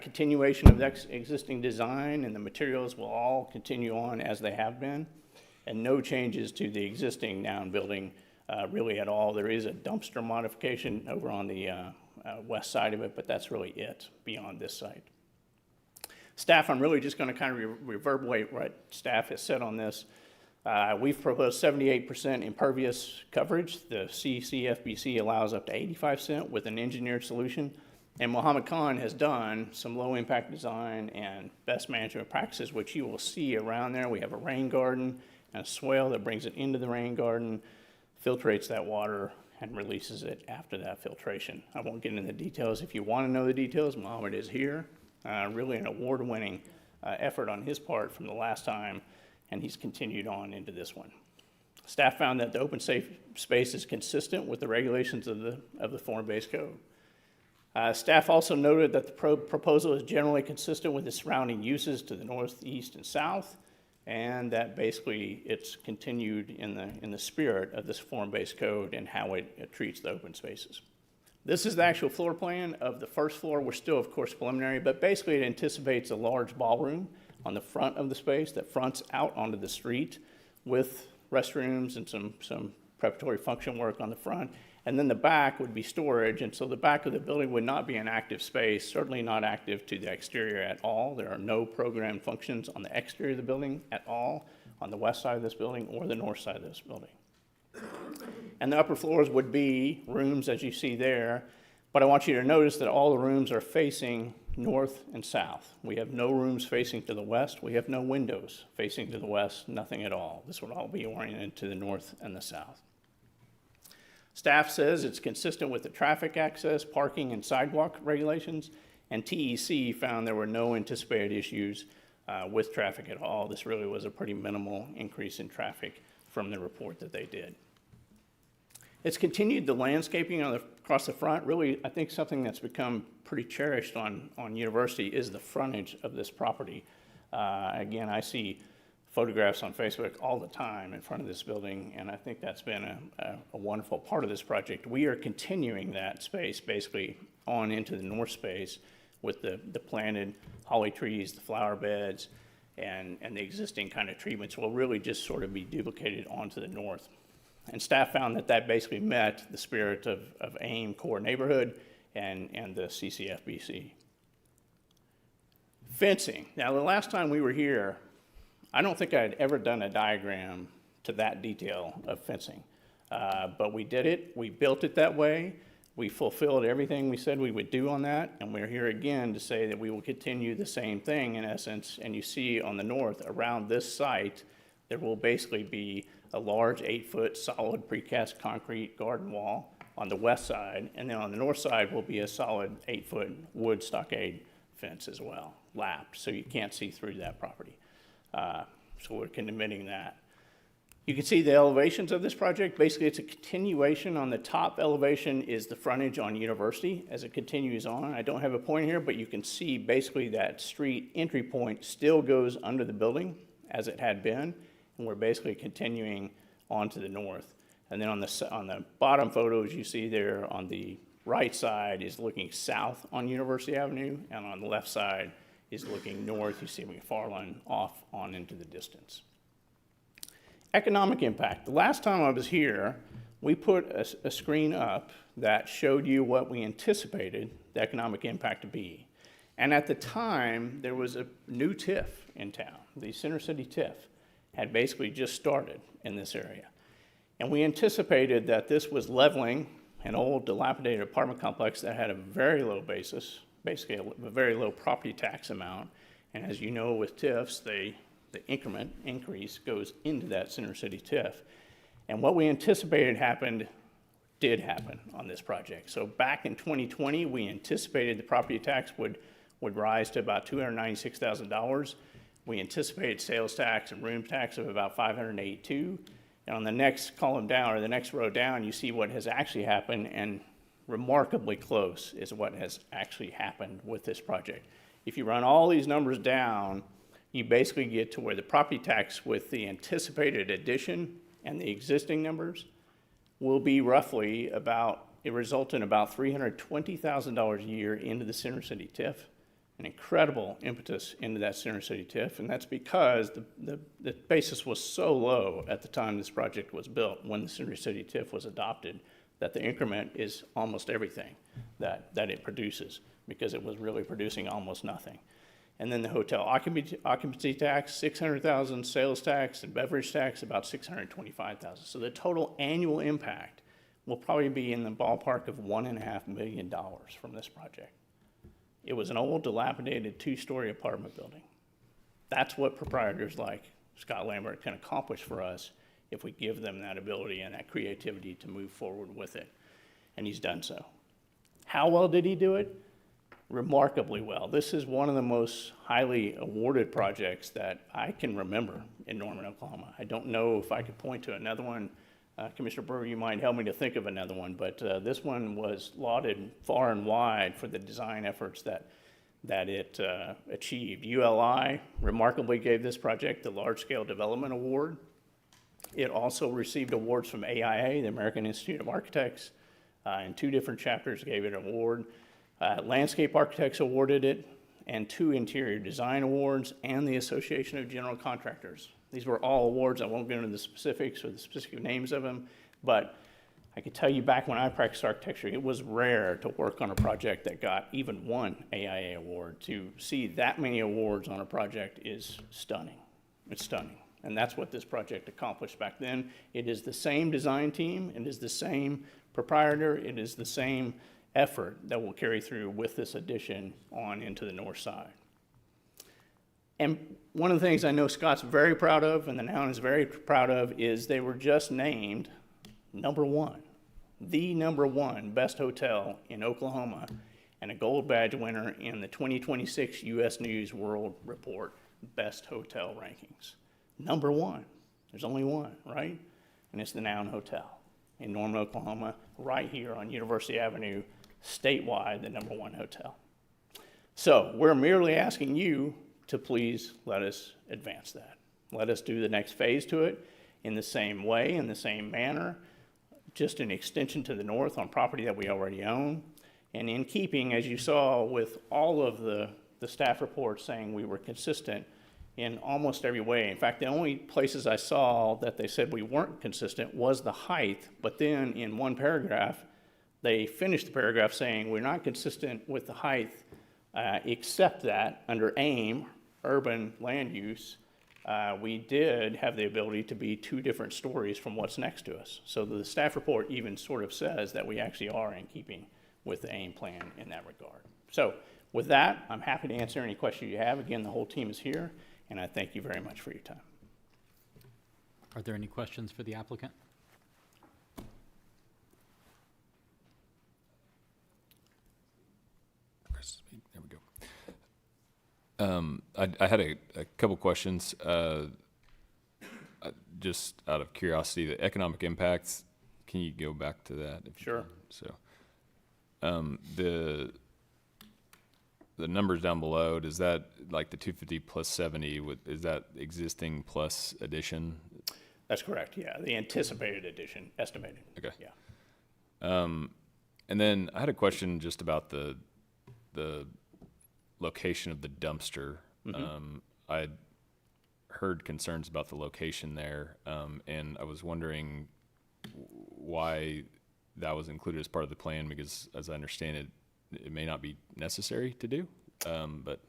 P: continuation of the existing design, and the materials will all continue on as they have been, and no changes to the existing Noun building really at all. There is a dumpster modification over on the west side of it, but that's really it beyond this site. Staff, I'm really just going to kind of reverberate what staff has said on this. We've proposed 78% impervious coverage. The CCFBC allows up to 85% with an engineered solution. And Mohammed Khan has done some low impact design and best management practices, which you will see around there. We have a rain garden and a swale that brings it into the rain garden, filtrates that water, and releases it after that filtration. I won't get into the details. If you want to know the details, Mohammed is here. Really an award-winning effort on his part from the last time, and he's continued on into this one. Staff found that the open safe space is consistent with the regulations of the form-based code. Staff also noted that the proposal is generally consistent with the surrounding uses to the north, east, and south, and that basically it's continued in the spirit of this form-based code and how it treats the open spaces. This is the actual floor plan of the first floor. We're still, of course, preliminary, but basically it anticipates a large ballroom on the front of the space that fronts out onto the street with restrooms and some preparatory function work on the front. And then the back would be storage, and so the back of the building would not be an active space, certainly not active to the exterior at all. There are no programmed functions on the exterior of the building at all, on the west side of this building or the north side of this building. And the upper floors would be rooms as you see there, but I want you to notice that all the rooms are facing north and south. We have no rooms facing to the west. We have no windows facing to the west, nothing at all. This would all be oriented to the north and the south. Staff says it's consistent with the traffic access, parking, and sidewalk regulations, and TEC found there were no anticipated issues with traffic at all. This really was a pretty minimal increase in traffic from the report that they did. It's continued the landscaping across the front. Really, I think something that's become pretty cherished on University is the frontage of this property. Again, I see photographs on Facebook all the time in front of this building, and I think that's been a wonderful part of this project. We are continuing that space basically on into the north space with the planted holly trees, the flower beds, and the existing kind of treatments will really just sort of be duplicated onto the north. And staff found that basically met the spirit of AIM core neighborhood and the CCFBC. Fencing. Now, the last time we were here, I don't think I had ever done a diagram to that detail of fencing, but we did it. We built it that way. We fulfilled everything we said we would do on that, and we're here again to say that we will continue the same thing in essence. And you see on the north, around this site, there will basically be a large 8-foot solid precast concrete garden wall on the west side, and then on the north side will be a solid 8-foot wood stockade fence as well, lapped, so you can't see through that property. So we're committing that. You can see the elevations of this project. Basically, it's a continuation. On the top elevation is the frontage on University as it continues on. I don't have a point here, but you can see basically that street entry point still goes under the building as it had been, and we're basically continuing on to the north. And then on the bottom photos you see there on the right side is looking south on University Avenue, and on the left side is looking north. You see McFarland off on into the distance. Economic impact. The last time I was here, we put a screen up that showed you what we anticipated the economic impact to be. And at the time, there was a new TIF in town. The Center City TIF had basically just started in this area. And we anticipated that this was leveling an old dilapidated apartment complex that had a very low basis, basically a very low property tax amount. And as you know with TIFs, the increment increase goes into that Center City TIF. And what we anticipated did happen on this project. So back in 2020, we anticipated the property tax would rise to about $296,000. We anticipated sales tax and room tax of about $582. And on the next column down, or the next row down, you see what has actually happened, and remarkably close is what has actually happened with this project. If you run all these numbers down, you basically get to where the property tax with the anticipated addition and the existing numbers will be roughly about, it results in about $320,000 a year into the Center City TIF, an incredible impetus into that Center City TIF, and that's because the basis was so low at the time this project was built, when the Center City TIF was adopted, that the increment is almost everything that it produces, because it was really producing almost nothing. And then the hotel occupancy tax, $600,000, sales tax and beverage tax, about $625,000. So the total annual impact will probably be in the ballpark of $1.5 million from this project. It was an old, dilapidated 2-story apartment building. That's what proprietors like Scott Lambert can accomplish for us if we give them that ability and that creativity to move forward with it. And he's done so. How well did he do it? Remarkably well. This is one of the most highly awarded projects that I can remember in Norman, Oklahoma. I don't know if I could point to another one. Commissioner Brewer, you might help me to think of another one, but this one was lauded far and wide for the design efforts that it achieved. ULI remarkably gave this project the Large Scale Development Award. It also received awards from AIA, the American Institute of Architects. In 2 different chapters gave it an award. Landscape Architects awarded it, and 2 interior design awards, and the Association of General Contractors. These were all awards. I won't go into the specifics or the specific names of them, but I can tell you back when I practiced architecture, it was rare to work on a project that got even 1 AIA award. To see that many awards on a project is stunning. It's stunning. And that's what this project accomplished back then. It is the same design team. It is the same proprietor. It is the same effort that will carry through with this addition on into the north side. And one of the things I know Scott's very proud of, and the Noun is very proud of, is they were just named #1, the #1 best hotel in Oklahoma, and a gold badge winner in the 2026 U.S. News World Report Best Hotel Rankings. #1. There's only one, right? And it's the Noun Hotel in Norman, Oklahoma, right here on University Avenue, statewide, the #1 hotel. So we're merely asking you to please let us advance that. Let us do the next phase to it in the same way, in the same manner, just an extension to the north on property that we already own, and in keeping, as you saw, with all of the staff reports saying we were consistent in almost every way. In fact, the only places I saw that they said we weren't consistent was the height, but then in one paragraph, they finished the paragraph saying we're not consistent with the height, except that under AIM, urban land use, we did have the ability to be 2 different stories from what's next to us. So the staff report even sort of says that we actually are in keeping with the AIM plan in that regard. So with that, I'm happy to answer any questions you have. Again, the whole team is here, and I thank you very much for your time.
A: Are there any questions for the applicant?
C: There we go. I had a couple questions. Just out of curiosity, the economic impacts, can you go back to that? If you
P: Sure.
C: can? So, the numbers down below, does that, like the 250 plus 70, is that existing plus addition?
P: That's correct, yeah. The anticipated addition, estimated.
C: Okay.
P: Yeah.
C: And then I had a question just about the location of the dumpster. I heard concerns about the location there, and I was wondering why that was included as part of the plan, because as I understand it, it may not be necessary to do, but.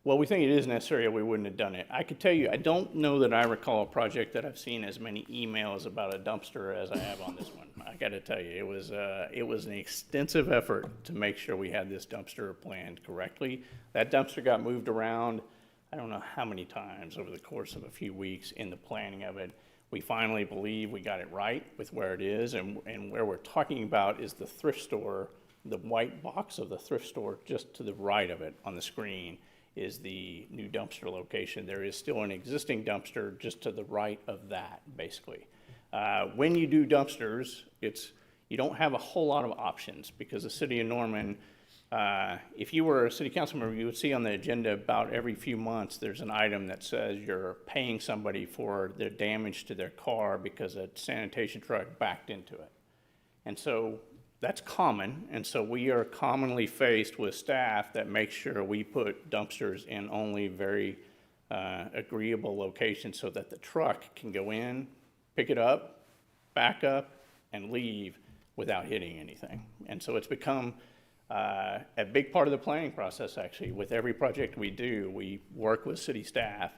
P: Well, we think it is necessary, or we wouldn't have done it. I could tell you, I don't know that I recall a project that I've seen as many emails about a dumpster as I have on this one. I got to tell you, it was an extensive effort to make sure we had this dumpster planned correctly. That dumpster got moved around, I don't know how many times over the course of a few weeks in the planning of it. We finally believe we got it right with where it is, and where we're talking about is the thrift store, the white box of the thrift store just to the right of it on the screen is the new dumpster location. There is still an existing dumpster just to the right of that, basically. When you do dumpsters, you don't have a whole lot of options, because the city of Norman, if you were a city council member, you would see on the agenda about every few months there's an item that says you're paying somebody for the damage to their car because a sanitation truck backed into it. And so that's common, and so we are commonly faced with staff that make sure we put dumpsters in only very agreeable locations so that the truck can go in, pick it up, back up, and leave without hitting anything. And so it's become a big part of the planning process, actually. With every project we do, we work with city staff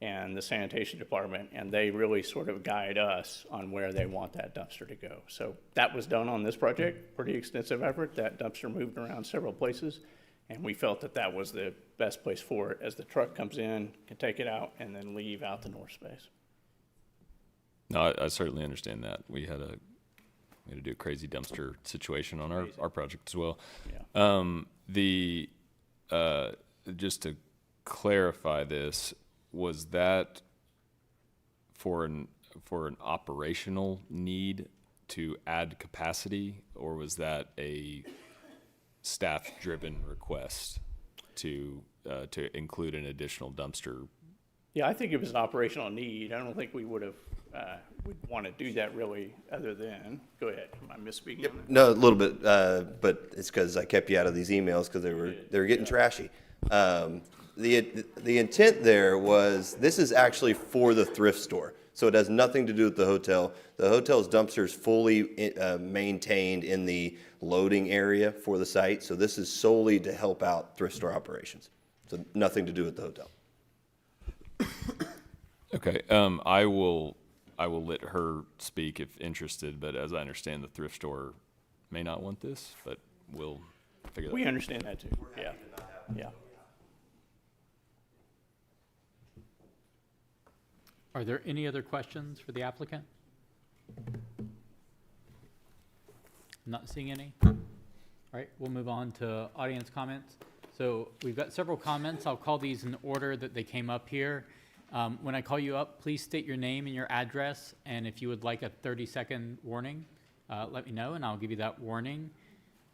P: and the sanitation department, and they really sort of guide us on where they want that dumpster to go. So that was done on this project, pretty extensive effort. That dumpster moved around several places, and we felt that that was the best place for it, as the truck comes in, can take it out, and then leave out the north space.
C: No, I certainly understand that. We had to do a crazy dumpster situation on our project as well.
P: Yeah.
C: Just to clarify this, was that for an operational need to add capacity, or was that a staff-driven request to include an additional dumpster?
P: Yeah, I think it was an operational need. I don't think we would want to do that really, other than, go ahead, am I misspeaking on that?
Q: No, a little bit, but it's because I kept you out of these emails because they were getting trashy. The intent there was, this is actually for the thrift store, so it has nothing to do with the hotel. The hotel's dumpster is fully maintained in the loading area for the site, so this is solely to help out thrift store operations. So nothing to do with the hotel.
C: Okay, I will let her speak if interested, but as I understand, the thrift store may not want this, but we'll figure that out.
P: We understand that too, yeah, yeah.
A: Are there any other questions for the applicant? Not seeing any. All right, we'll move on to audience comments. So we've got several comments. I'll call these in order that they came up here. When I call you up, please state your name and your address, and if you would like a 30-second warning, let me know, and I'll give you that warning.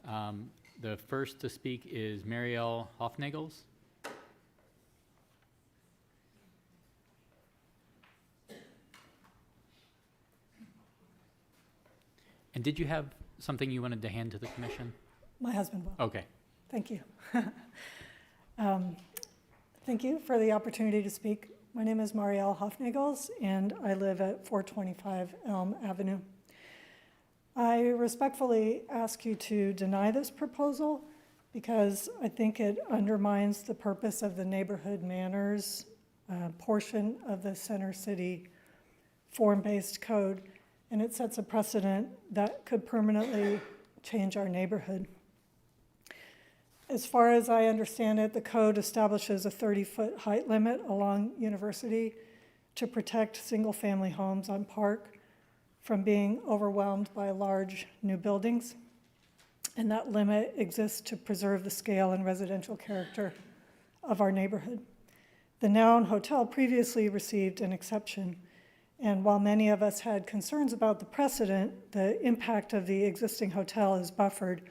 A: The first to speak is Marielle Hofnagels. And did you have something you wanted to hand to the commission?
R: My husband will.
A: Okay.
R: Thank you. Thank you for the opportunity to speak. My name is Marielle Hofnagels, and I live at 425 Elm Avenue. I respectfully ask you to deny this proposal because I think it undermines the purpose of the neighborhood manners portion of the Center City form-based code, and it sets a precedent that could permanently change our neighborhood. As far as I understand it, the code establishes a 30-foot height limit along University to protect single-family homes on Park from being overwhelmed by large new buildings. And that limit exists to preserve the scale and residential character of our neighborhood. The Noun Hotel previously received an exception, and while many of us had concerns about the precedent, the impact of the existing hotel is buffered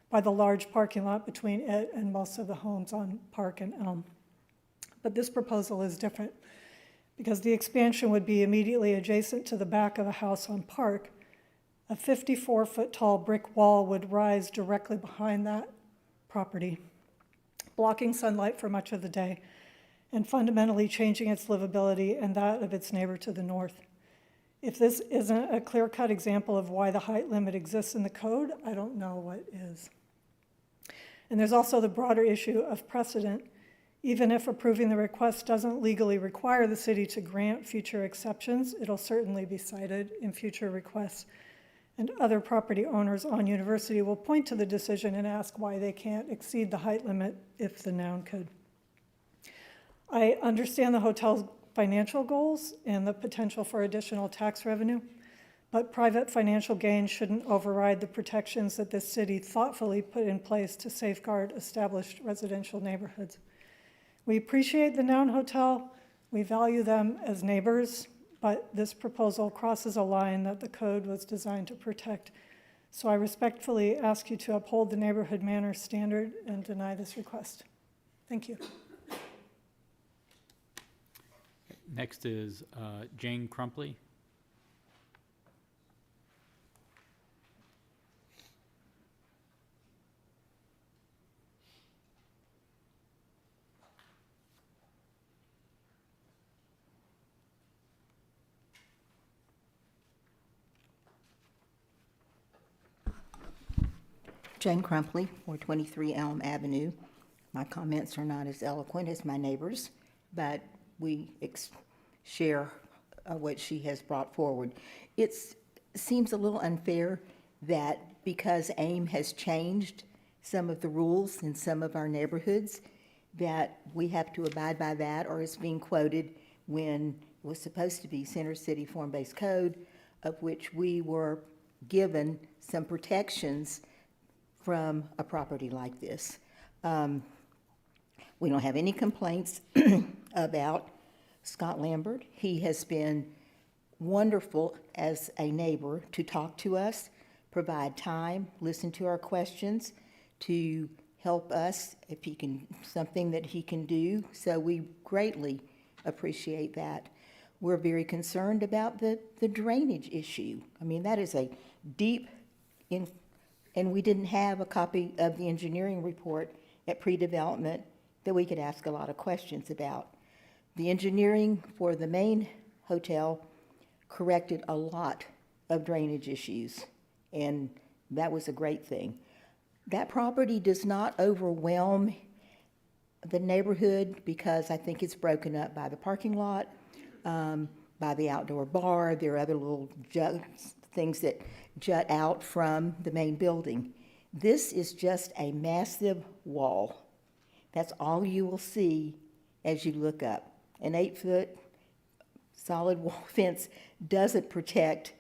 R: by the large parking lot between it and most of the homes on Park and Elm. But this proposal is different because the expansion would be immediately adjacent to the back of a house on Park. A 54-foot tall brick wall would rise directly behind that property, blocking sunlight for much of the day and fundamentally changing its livability and that of its neighbor to the north. If this isn't a clear-cut example of why the height limit exists in the code, I don't know what is. And there's also the broader issue of precedent. Even if approving the request doesn't legally require the city to grant future exceptions, it'll certainly be cited in future requests. And other property owners on University will point to the decision and ask why they can't exceed the height limit if the Noun could. I understand the hotel's financial goals and the potential for additional tax revenue, but private financial gain shouldn't override the protections that this city thoughtfully put in place to safeguard established residential neighborhoods. We appreciate the Noun Hotel. We value them as neighbors, but this proposal crosses a line that the code was designed to protect. So I respectfully ask you to uphold the neighborhood manners standard and deny this request. Thank you.
A: Next is Jane Crumpley.
S: Jane Crumpley, 423 Elm Avenue. My comments are not as eloquent as my neighbors, but we share what she has brought forward. It seems a little unfair that because AIM has changed some of the rules in some of our neighborhoods, that we have to abide by that, or it's being quoted when it was supposed to be Center City Form-Based Code, of which we were given some protections from a property like this. We don't have any complaints about Scott Lambert. He has been wonderful as a neighbor to talk to us, provide time, listen to our questions, to help us if he can, something that he can do. So we greatly appreciate that. We're very concerned about the drainage issue. I mean, that is a deep, and we didn't have a copy of the engineering report at pre-development that we could ask a lot of questions about. The engineering for the main hotel corrected a lot of drainage issues, and that was a great thing. That property does not overwhelm the neighborhood because I think it's broken up by the parking lot, by the outdoor bar. There are other little things that jut out from the main building. This is just a massive wall. That's all you will see as you look up. An 8-foot solid wall fence doesn't protect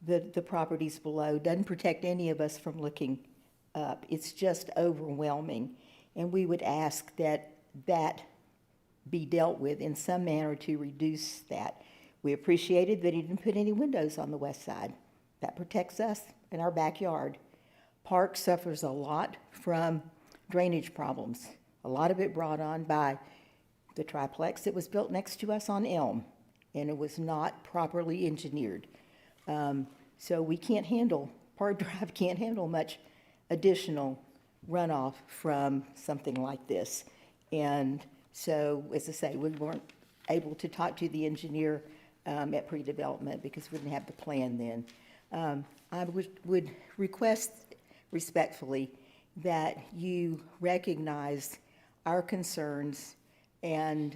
S: the properties below, doesn't protect any of us from looking up. It's just overwhelming. And we would ask that that be dealt with in some manner to reduce that. We appreciated that he didn't put any windows on the west side. That protects us in our backyard. Park suffers a lot from drainage problems. A lot of it brought on by the triplex that was built next to us on Elm, and it was not properly engineered. So we can't handle, Park Drive can't handle much additional runoff from something like this. And so, as I say, we weren't able to talk to the engineer at pre-development because we didn't have the plan then. I would request respectfully that you recognize our concerns and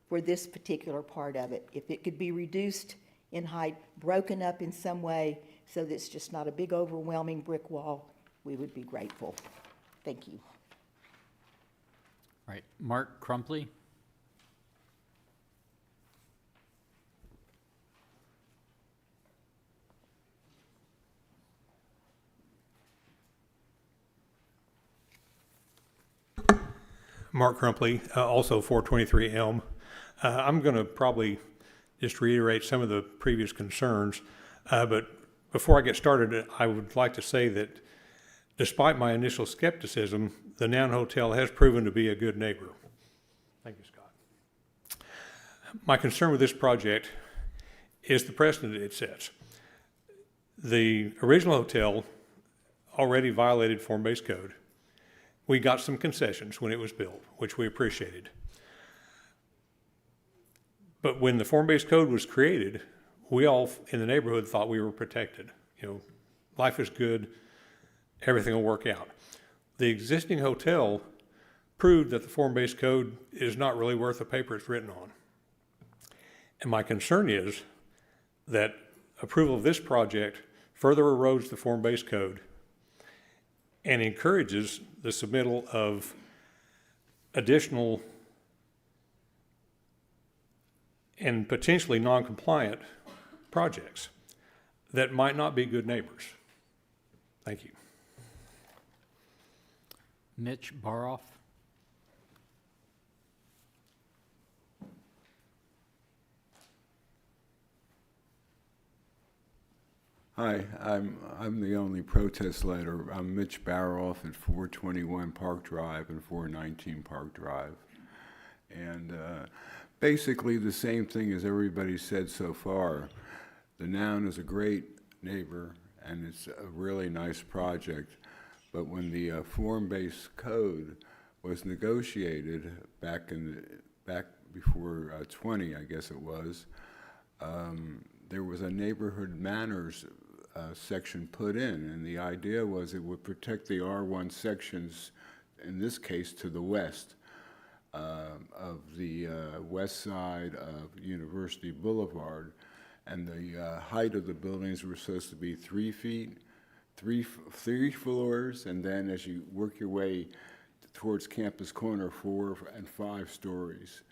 S: for this particular part of it. If it could be reduced in height, broken up in some way, so that it's just not a big overwhelming brick wall, we would be grateful. Thank you.
A: All right, Mark Crumpley.
T: Mark Crumpley, also 423 Elm. I'm going to probably just reiterate some of the previous concerns, but before I get started, I would like to say that despite my initial skepticism, the Noun Hotel has proven to be a good neighbor. Thank you, Scott. My concern with this project is the precedent it sets. The original hotel already violated form-based code. We got some concessions when it was built, which we appreciated. But when the form-based code was created, we all in the neighborhood thought we were protected. You know, life is good, everything will work out. The existing hotel proved that the form-based code is not really worth the paper it's written on. And my concern is that approval of this project further erodes the form-based code and encourages the submittal of additional and potentially non-compliant projects that might not be good neighbors. Thank you.
A: Mitch Baroff.
U: Hi, I'm the only protest letter. I'm Mitch Baroff at 421 Park Drive and 419 Park Drive. And basically the same thing as everybody said so far. The Noun is a great neighbor and it's a really nice project. But when the form-based code was negotiated back before 20, I guess it was, there was a neighborhood manners section put in, and the idea was it would protect the R1 sections, in this case to the west, of the west side of University Boulevard, and the height of the buildings were supposed to be 3 feet, three floors, and then as you work your way towards Campus Corner, 4 and 5 stories.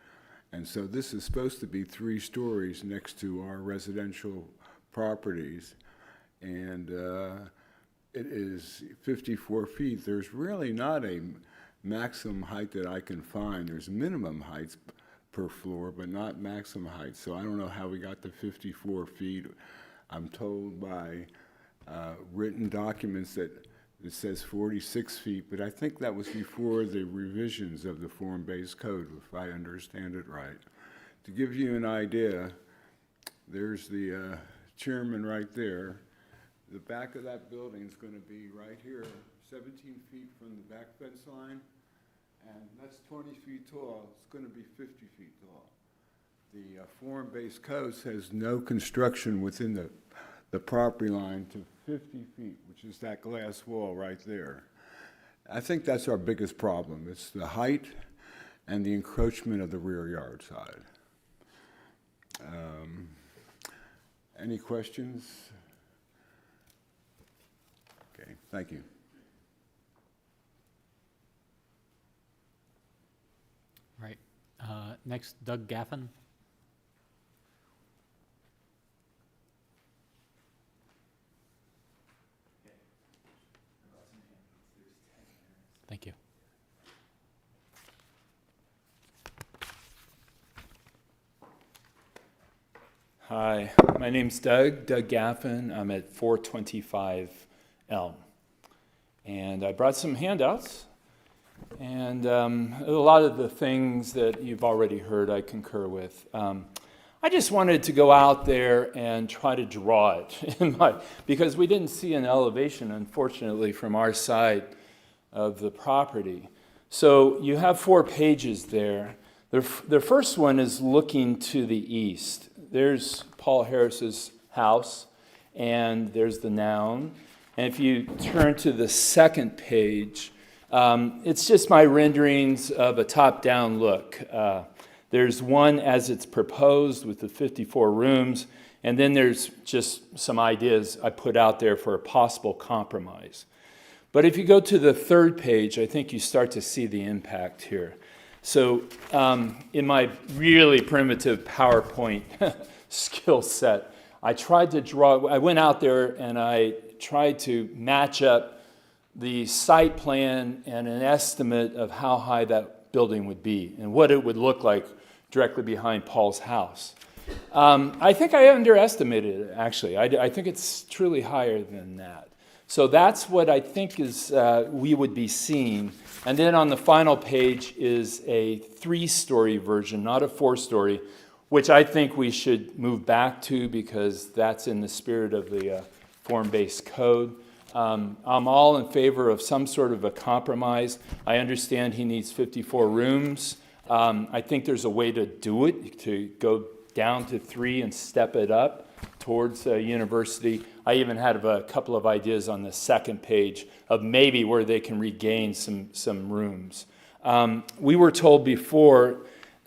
U: And so this is supposed to be 3 stories next to our residential properties, and it is 54 feet. There's really not a maximum height that I can find. There's minimum heights per floor, but not maximum height. So I don't know how we got to 54 feet. I'm told by written documents that it says 46 feet, but I think that was before the revisions of the form-based code, if I understand it right. To give you an idea, there's the chairman right there. The back of that building is going to be right here, 17 feet from the back fence line, and that's 20 feet tall. It's going to be 50 feet tall. The form-based code says no construction within the property line to 50 feet, which is that glass wall right there. I think that's our biggest problem. It's the height and the encroachment of the rear yard side. Any questions? Okay, thank you.
A: All right. Next, Doug Gaffin. Thank you.
V: Hi, my name's Doug Gaffin. I'm at 425 Elm. And I brought some handouts. And a lot of the things that you've already heard I concur with. I just wanted to go out there and try to draw it because we didn't see an elevation, unfortunately, from our side of the property. So you have 4 pages there. The first one is looking to the east. There's Paul Harris's house, and there's the Noun. And if you turn to the second page, it's just my renderings of a top-down look. There's one as it's proposed with the 54 rooms, and then there's just some ideas I put out there for a possible compromise. But if you go to the third page, I think you start to see the impact here. So in my really primitive PowerPoint skill set, I went out there and I tried to match up the site plan and an estimate of how high that building would be and what it would look like directly behind Paul's house. I think I underestimated it, actually. I think it's truly higher than that. So that's what I think is we would be seeing. And then on the final page is a 3-story version, not a 4-story, which I think we should move back to because that's in the spirit of the form-based code. I'm all in favor of some sort of a compromise. I understand he needs 54 rooms. I think there's a way to do it, to go down to 3 and step it up towards a university. I even had a couple of ideas on the second page of maybe where they can regain some rooms. We were told before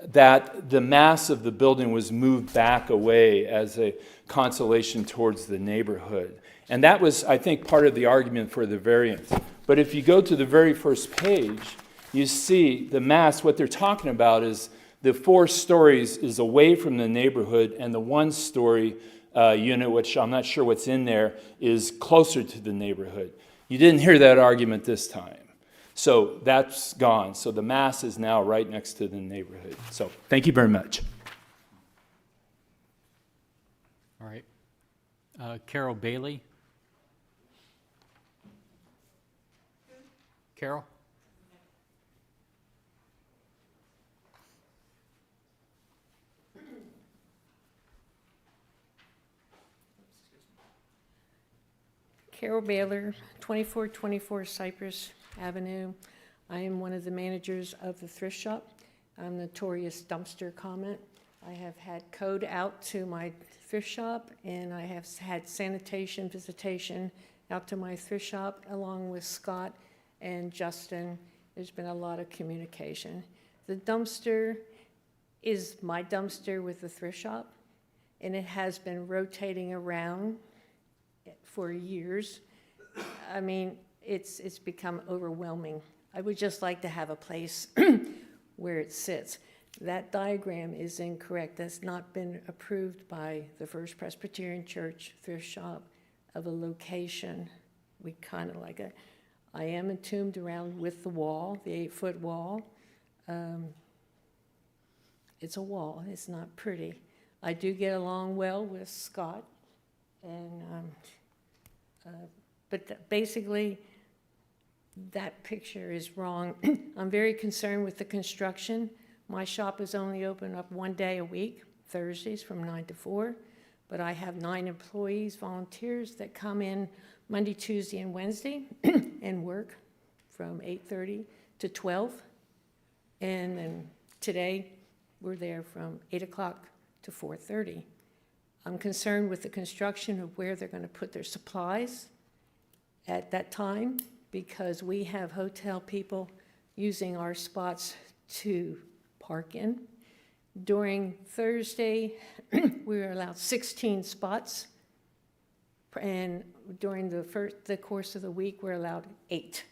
V: that the mass of the building was moved back away as a consolation towards the neighborhood. And that was, I think, part of the argument for the variance. But if you go to the very first page, you see the mass. What they're talking about is the 4 stories is away from the neighborhood, and the 1-story unit, which I'm not sure what's in there, is closer to the neighborhood. You didn't hear that argument this time. So that's gone. So the mass is now right next to the neighborhood. So thank you very much.
A: All right. Carol Bailey. Carol?
D: Carol Baylor, 2424 Cypress Avenue. I am one of the managers of the thrift shop. I'm notorious dumpster comment. I have had code out to my thrift shop, and I have had sanitation visitation out to my thrift shop along with Scott and Justin. There's been a lot of communication. The dumpster is my dumpster with the thrift shop, and it has been rotating around for years. I mean, it's become overwhelming. I would just like to have a place where it sits. That diagram is incorrect. That's not been approved by the First Presbyterian Church thrift shop of a location. We kind of like it. I am entombed around with the wall, the 8-foot wall. It's a wall. It's not pretty. I do get along well with Scott, and but basically, that picture is wrong. I'm very concerned with the construction. My shop is only open up 1 day a week, Thursdays from 9 to 4, but I have 9 employees, volunteers that come in Monday, Tuesday, and Wednesday and work from 8:30 to 12. And then today, we're there from 8 o'clock to 4:30. I'm concerned with the construction of where they're going to put their supplies at that time, because we have hotel people using our spots to park in. During Thursday, we were allowed 16 spots, and during the course of the week, we're allowed 8.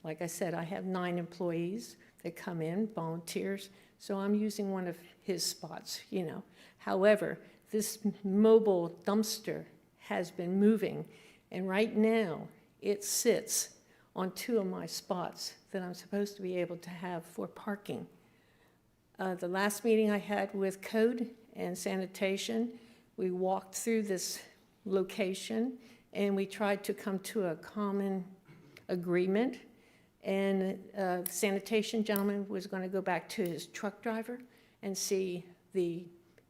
D: Like I said, I have 9 employees that come in, volunteers, so I'm using one of his spots, you know. However, this mobile dumpster has been moving, and right now it sits on 2 of my spots that I'm supposed to be able to have for parking. The last meeting I had with Code and Sanitation, we walked through this location and we tried to come to a common agreement. And sanitation gentleman was going to go back to his truck driver and see the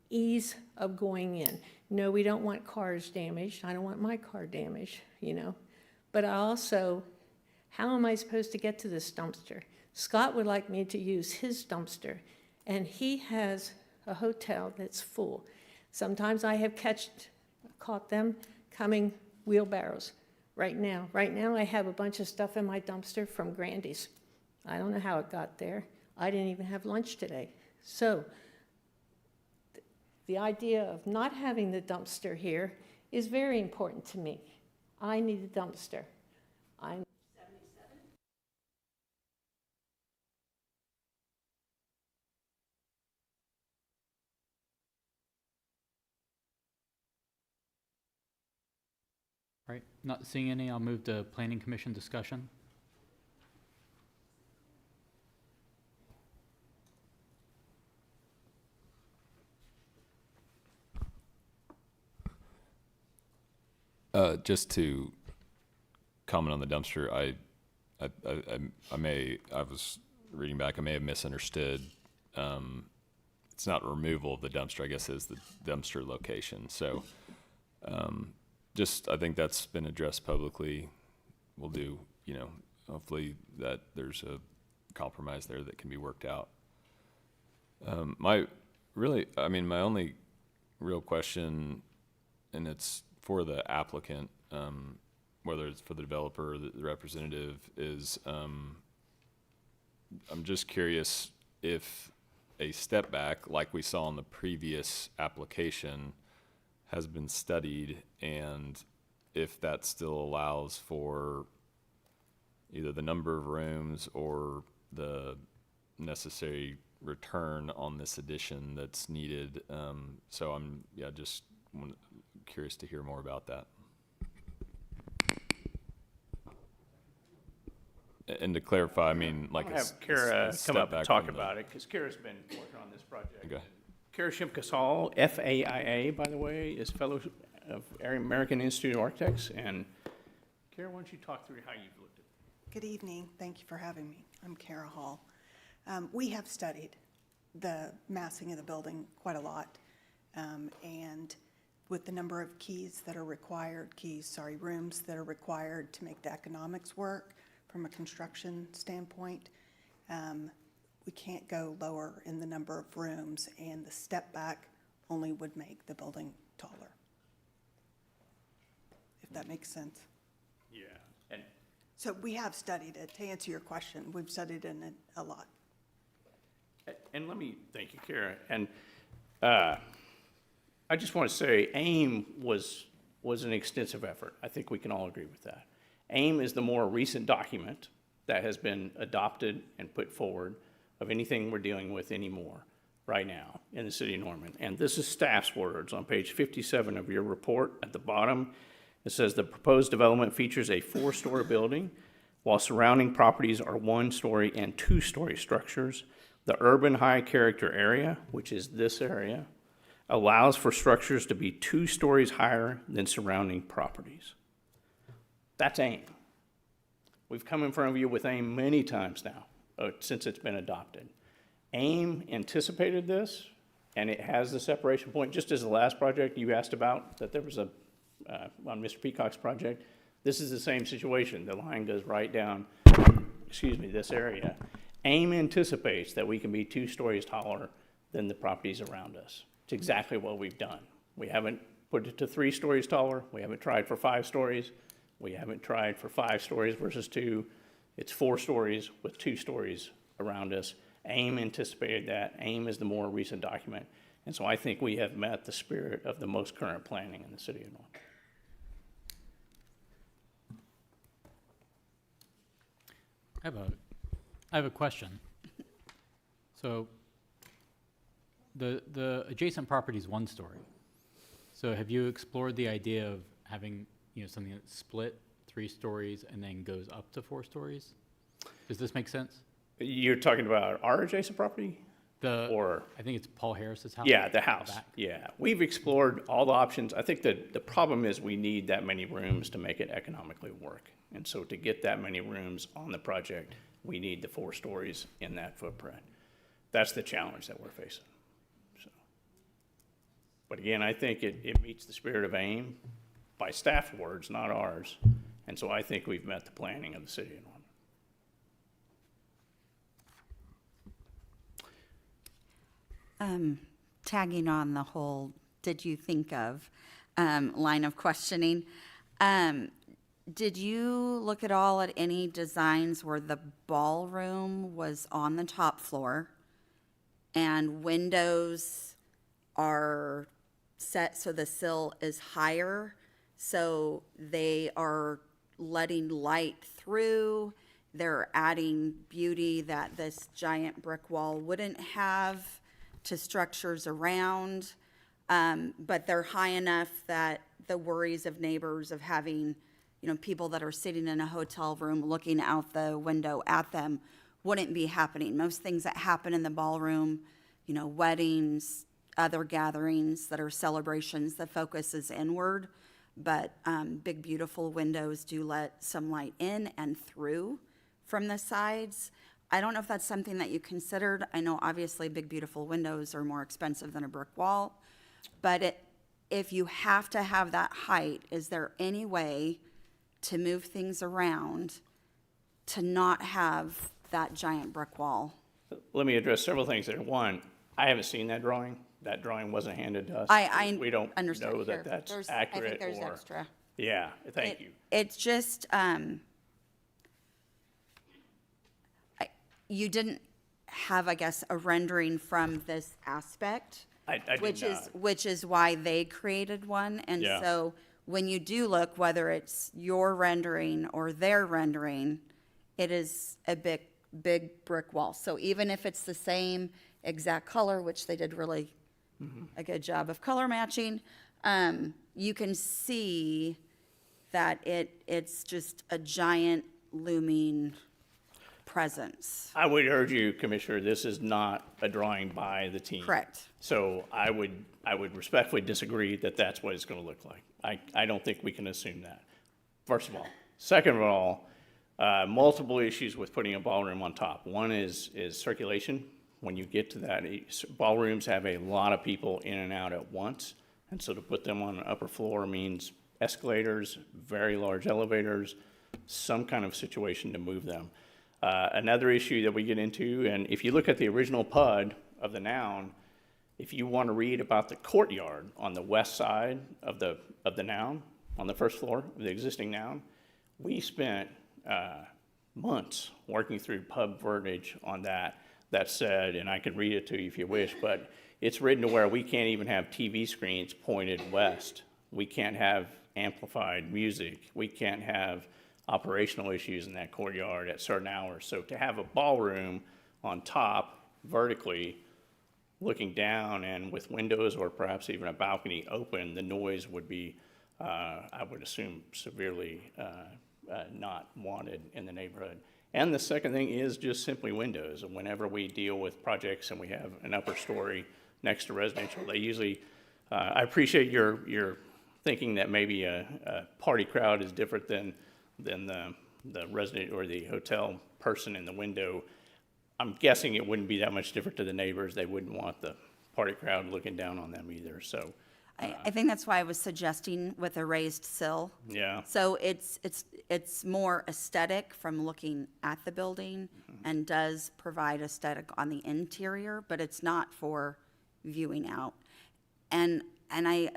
D: ease of going in. No, we don't want cars damaged. I don't want my car damaged, you know. But I also, how am I supposed to get to this dumpster? Scott would like me to use his dumpster, and he has a hotel that's full. Sometimes I have caught them coming wheelbarrows. Right now I have a bunch of stuff in my dumpster from Grandy's. I don't know how it got there. I didn't even have lunch today. So the idea of not having the dumpster here is very important to me. I need a dumpster. I'm 77.
A: All right, not seeing any, I'll move to Planning Commission discussion.
C: Just to comment on the dumpster, I was reading back, I may have misunderstood. It's not removal of the dumpster, I guess it's the dumpster location. So, I think that's been addressed publicly. We'll do, hopefully that there's a compromise there that can be worked out. My only real question, and it's for the applicant, whether it's for the developer or the representative, is I'm just curious if a step back, like we saw in the previous application, has been studied, and if that still allows for either the number of rooms or the necessary return on this addition that's needed. So I'm just curious to hear more about that. And to clarify, I mean, like
P: I'll have Kara come up and talk about it, because Kara's been working on this project.
C: Okay.
P: Kara Shimkasal, FAIA, by the way, is fellow of American Institute of Architects. And Kara, why don't you talk through how you've looked at it?
E: Good evening. Thank you for having me. I'm Kara Hall. We have studied the massing of the building quite a lot. And with the number of rooms that are required to make the economics work from a construction standpoint, we can't go lower in the number of rooms, and the step back only would make the building taller. If that makes sense.
P: Yeah. And
E: so we have studied it. To answer your question, we've studied it a lot.
P: And let me thank you, Kara. And I just want to say AIM was an extensive effort. I think we can all agree with that. AIM is the more recent document that has been adopted and put forward of anything we're dealing with anymore right now in the city of Norman. And this is staff's words on page 57 of your report. At the bottom, it says the proposed development features a 4-story building, while surrounding properties are 1-story and 2-story structures. The urban high character area, which is this area, allows for structures to be 2 stories higher than surrounding properties. That's AIM. We've come in front of you with AIM many times now, since it's been adopted. AIM anticipated this, and it has the separation point, just as the last project you asked about, that there was on Mr. Peacock's project. This is the same situation. The line goes right down, this area. AIM anticipates that we can be 2 stories taller than the properties around us. It's exactly what we've done. We haven't put it to 3 stories taller. We haven't tried for 5 stories. We haven't tried for 5 stories versus 2. It's 4 stories with 2 stories around us. AIM anticipated that. AIM is the more recent document. And so I think we have met the spirit of the most current planning in the city of Norman.
A: I have a question. So the adjacent property is 1 story. So have you explored the idea of having something that's split 3 stories and then goes up to 4 stories? Does this make sense?
P: You're talking about our adjacent property?
A: I think it's Paul Harris's house.
P: Yeah, the house. Yeah, we've explored all the options. I think that the problem is we need that many rooms to make it economically work. And so to get that many rooms on the project, we need the 4 stories in that footprint. That's the challenge that we're facing. So, but again, I think it meets the spirit of AIM by staff words, not ours. And so I think we've met the planning of the city of Norman.
F: Tagging on the whole "did you think of" line of questioning, did you look at all at any designs where the ballroom was on the top floor and windows are set so the sill is higher, so they are letting light through. They're adding beauty that this giant brick wall wouldn't have to structures around. But they're high enough that the worries of neighbors of having, people that are sitting in a hotel room looking out the window at them wouldn't be happening. Most things that happen in the ballroom, weddings, other gatherings that are celebrations, the focus is inward, but big, beautiful windows do let some light in and through from the sides. I don't know if that's something that you considered. I know obviously big, beautiful windows are more expensive than a brick wall, but if you have to have that height, is there any way to move things around to not have that giant brick wall?
P: Let me address several things there. One, I haven't seen that drawing. That drawing wasn't handed to us.
F: We
P: don't
F: understand.
P: know
F: Here,
P: that that's
F: there's-
P: accurate.
F: I think there's
P: or,
F: extra.
P: Yeah, thank you.
F: It's just, you didn't have, I guess, a rendering from this aspect.
P: I did not.
F: Which is why they created one. And
P: Yeah.
F: so when you do look, whether it's your rendering or their rendering, it is a big brick wall. So even if it's the same exact color, which they did really a good job of color matching, you can see that it's just a giant looming presence.
P: I would urge you, Commissioner, this is not a drawing by the team.
F: Correct.
P: So I would respectfully disagree that that's what it's going to look like. I don't think we can assume that, first of all. Second of all, multiple issues with putting a ballroom on top. One is circulation. When you get to that, ballrooms have a lot of people in and out at once. And so to put them on an upper floor means escalators, very large elevators, some kind of situation to move them. Another issue that we get into, and if you look at the original PUD of the Noun, if you want to read about the courtyard on the west side of the Noun, on the first floor of the existing Noun, we spent months working through pub verbiage on that. That said, and I could read it to you if you wish, but it's written to where we can't even have TV screens pointed west. We can't have amplified music. We can't have operational issues in that courtyard at certain hours. So to have a ballroom on top, vertically, looking down and with windows or perhaps even a balcony open, the noise would be, I would assume, severely not wanted in the neighborhood. And the second thing is just simply windows. And whenever we deal with projects and we have an upper story next to residential, they usually, I appreciate your thinking that maybe a party crowd is different than the resident or the hotel person in the window. I'm guessing it wouldn't be that much different to the neighbors. They wouldn't want the party crowd looking down on them either, so.
F: I think that's why I was suggesting with a raised sill.
P: Yeah.
F: So it's more aesthetic from looking at the building and does provide aesthetic on the interior, but it's not for viewing out. And I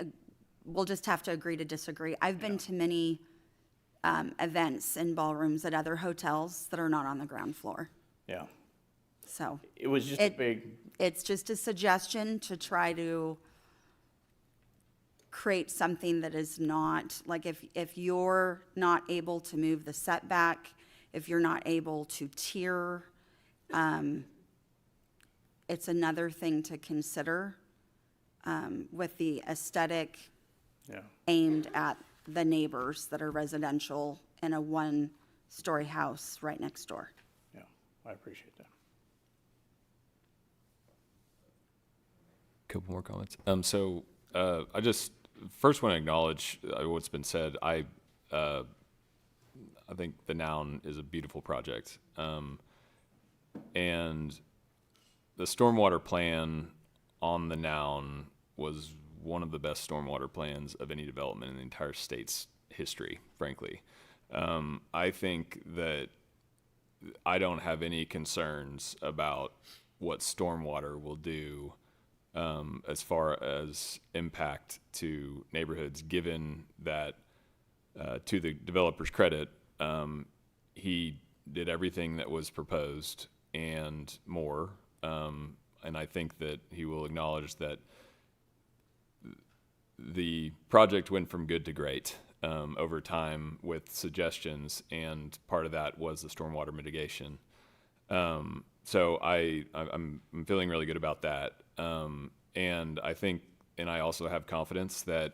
F: will just have to agree to disagree. I've been to many events in ballrooms at other hotels that are not on the ground floor.
P: Yeah.
F: So.
P: It was just a big.
F: It's just a suggestion to try to create something that is not, like if you're not able to move the setback, if you're not able to tier, it's another thing to consider with the aesthetic aimed at the neighbors that are residential in a one-story house right next door.
P: Yeah, I appreciate that.
C: Couple more comments. I just first want to acknowledge what's been said. I think the Noun is a beautiful project, and the stormwater plan on the Noun was one of the best stormwater plans of any development in the entire state's history, frankly. I think that I don't have any concerns about what stormwater will do as far as impact to neighborhoods, given that, to the developer's credit, he did everything that was proposed and more. And I think that he will acknowledge that the project went from good to great over time with suggestions, and part of that was the stormwater mitigation. So I'm feeling really good about that. And I think, and I also have confidence that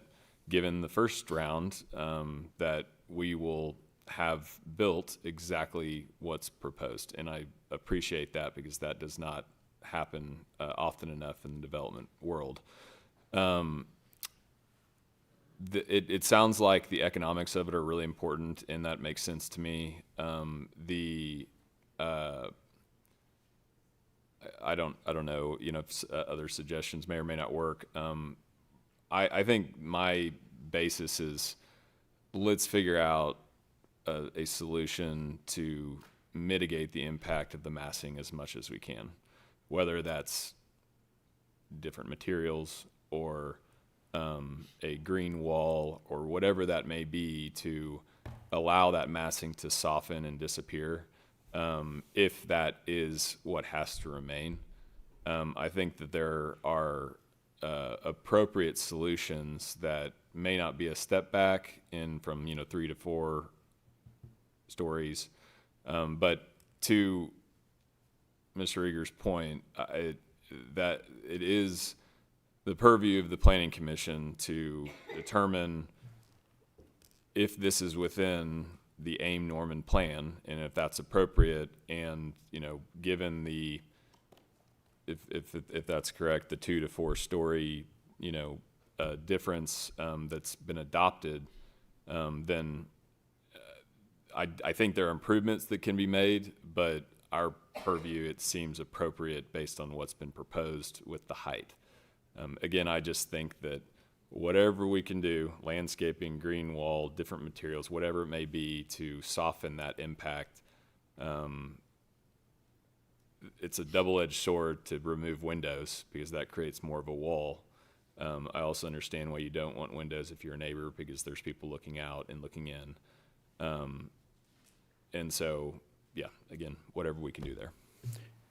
C: given the first round, that we will have built exactly what's proposed. And I appreciate that because that does not happen often enough in the development world. It sounds like the economics of it are really important, and that makes sense to me. I don't know, if other suggestions may or may not work. I think my basis is let's figure out a solution to mitigate the impact of the massing as much as we can, whether that's different materials or a green wall or whatever that may be, to allow that massing to soften and disappear. If that is what has to remain, I think that there are appropriate solutions that may not be a step back in from 3 to 4 stories, but to Mr. Rieger's point, that it is the purview of the Planning Commission to determine if this is within the AIM Norman plan, and if that's appropriate, and given the if that's correct, the 2 to 4 story difference that's been adopted, then I think there are improvements that can be made, but our purview, it seems appropriate based on what's been proposed with the height. Again, I just think that whatever we can do, landscaping, green wall, different materials, whatever it may be, to soften that impact. It's a double-edged sword to remove windows because that creates more of a wall. I also understand why you don't want windows if you're a neighbor, because there's people looking out and looking in. And so, yeah, again, whatever we can do there.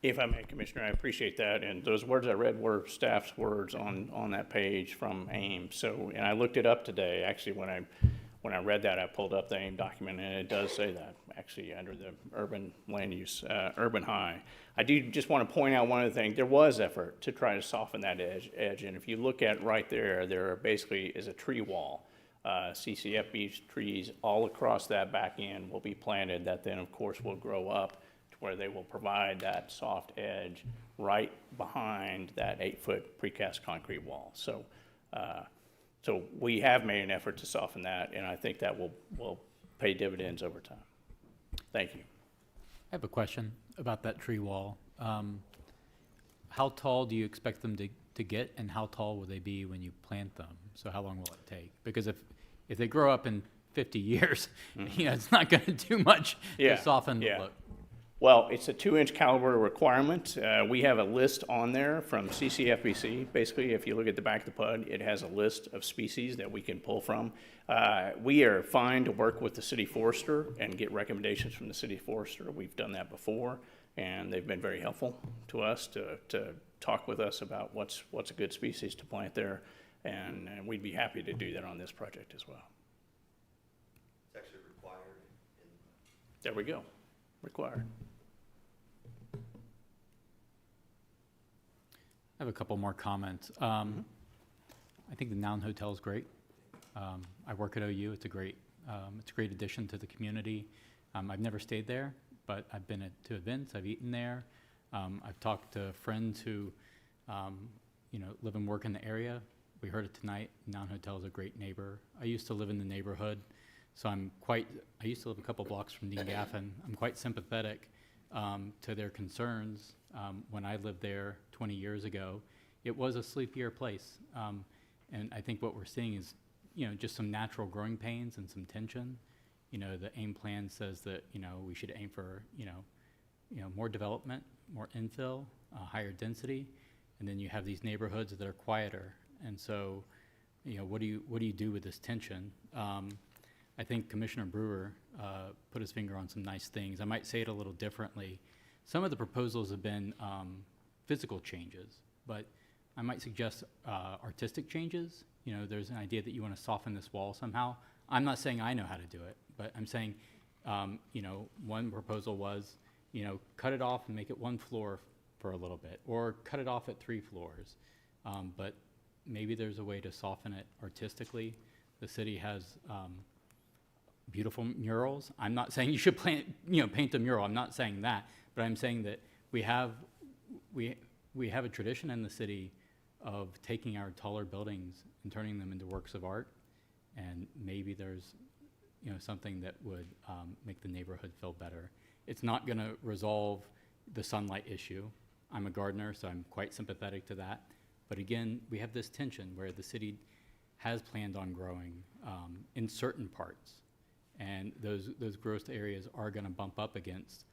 P: If I may, Commissioner, I appreciate that, and those words I read were staff's words on that page from AIM. So, and I looked it up today. Actually, when I read that, I pulled up the AIM document, and it does say that, actually, under the urban land use, urban high. I do just want to point out one other thing. There was effort to try to soften that edge, and if you look at right there basically is a tree wall. CCFB trees all across that back end will be planted, that then, of course, will grow up where they will provide that soft edge right behind that 8-foot precast concrete wall. So, so we have made an effort to soften that, and I think that will pay dividends over time. Thank you.
A: I have a question about that tree wall. How tall do you expect them to get, and how tall will they be when you plant them? So how long will it take? Because if they grow up in 50 years, it's not going to do much to soften the look.
P: Well, it's a 2-inch caliber requirement. We have a list on there from CCFBC. Basically, if you look at the back of the PUD, it has a list of species that we can pull from. We are fine to work with the city forester and get recommendations from the city forester. We've done that before, and they've been very helpful to us to talk with us about what's a good species to plant there, and we'd be happy to do that on this project as well.
Q: It's actually required.
P: There we go. Required.
A: I have a couple more comments. I think the Noun Hotel is great. I work at OU. It's a great addition to the community. I've never stayed there, but I've been to events. I've eaten there. I've talked to friends who, live and work in the area. We heard it tonight. Noun Hotel is a great neighbor. I used to live in the neighborhood, so I used to live a couple blocks from Dean Gaffin. I'm quite sympathetic to their concerns. When I lived there 20 years ago, it was a sleepier place. And I think what we're seeing is, just some natural growing pains and some tension. The AIM plan says that, we should aim for, more development, more infill, higher density. And then you have these neighborhoods that are quieter. And so, what do you do with this tension? I think Commissioner Brewer put his finger on some nice things. I might say it a little differently. Some of the proposals have been physical changes, but I might suggest artistic changes. there's an idea that you want to soften this wall somehow. I'm not saying I know how to do it, but I'm saying, one proposal was, cut it off and make it one floor for a little bit, or cut it off at 3 floors. But maybe there's a way to soften it artistically. The city has beautiful murals. I'm not saying you should paint a mural. I'm not saying that, but I'm saying that we have a tradition in the city of taking our taller buildings and turning them into works of art, and maybe there's something that would make the neighborhood feel better. It's not going to resolve the sunlight issue. I'm a gardener, so I'm quite sympathetic to that. But again, we have this tension where the city has planned on growing in certain parts, and those growth areas are going to bump up against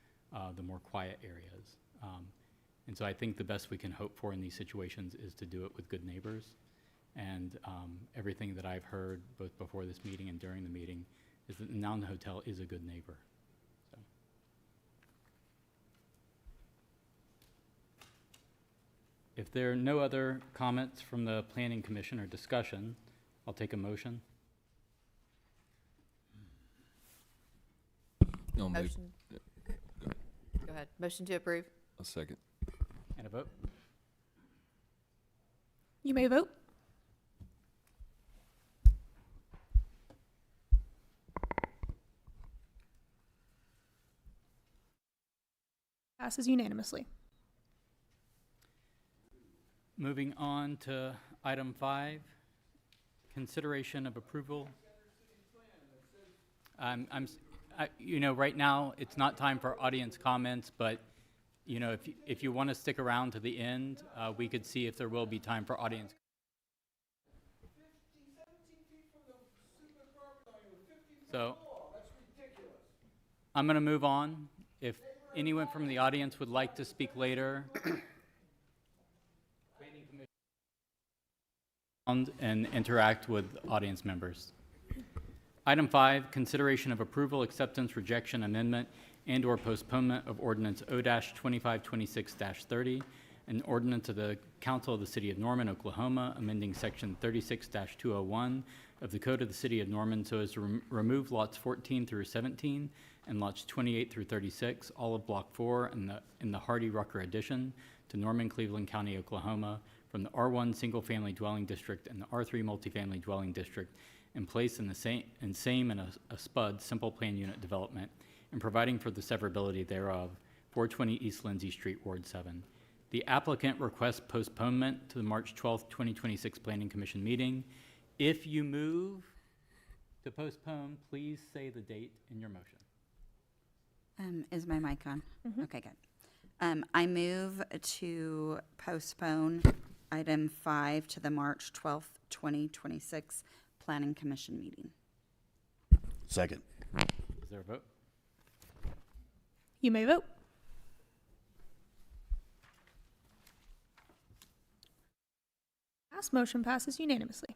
A: the more quiet areas. And so I think the best we can hope for in these situations is to do it with good neighbors. And everything that I've heard, both before this meeting and during the meeting, is that the Noun Hotel is a good neighbor. So. If there are no other comments from the Planning Commission or discussion, I'll take a motion.
H: Motion. Go ahead. Motion to approve.
C: A second.
A: And a vote?
B: You may vote. Passes unanimously.
A: Moving on to item 5, consideration of approval. Right now, it's not time for audience comments, but if you want to stick around to the end, we could see if there will be time for audience. So I'm going to move on. If anyone from the audience would like to speak later, and interact with audience members. Item 5, consideration of approval, acceptance, rejection, amendment, and/or postponement of Ordinance O-2526-30, an ordinance of the Council of the City of Norman, Oklahoma, amending Section 36-201 of the Code of the City of Norman so as to remove lots 14 through 17 and lots 28 through 36, all of Block 4 in the Hardy Rucker addition to Norman, Cleveland County, Oklahoma, from the R1 Single-Family Dwelling District and the R3 Multifamily Dwelling District, and place in the same in a SPUD, Simple Plan Unit Development, and providing for the severability thereof, 420 East Lindsay Street, Ward 7. The applicant requests postponement to the March 12th, 2026 Planning Commission meeting. If you move to postpone, please say the date in your motion.
F: Is my mic on? Mm-hmm. Okay, good. I move to postpone item 5 to the March 12th, 2026 Planning Commission meeting.
N: Second.
A: Is there a vote?
B: You may vote. Motion passes unanimously.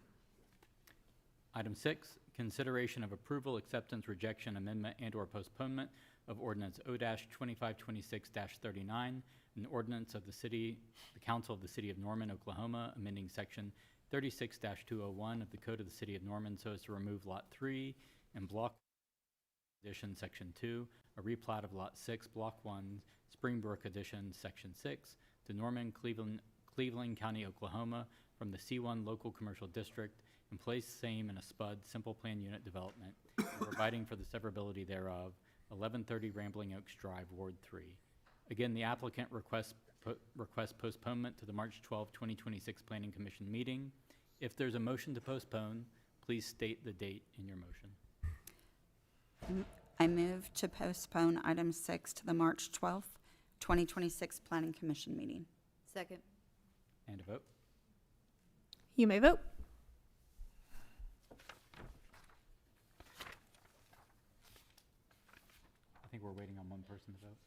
A: Item 6, consideration of approval, acceptance, rejection, amendment, and/or postponement of Ordinance O-2526-39, an ordinance of the Council of the City of Norman, Oklahoma, amending Section 36-201 of the Code of the City of Norman so as to remove Lot 3 and Block Addition, Section 2, a replat of Lot 6, Block 1, Springbrook Addition, Section 6, to Norman, Cleveland County, Oklahoma, from the C1 Local Commercial District, and place same in a SPUD, Simple Plan Unit Development, and providing for the severability thereof, 1130 Rambling Oaks Drive, Ward 3. Again, the applicant requests postponement to the March 12, 2026 Planning Commission meeting. If there's a motion to postpone, please state the date in your motion.
F: I move to postpone item 6 to the March 12th, 2026 Planning Commission meeting.
H: Second.
A: And a vote?
B: You may vote.
A: I think we're waiting on one person to vote.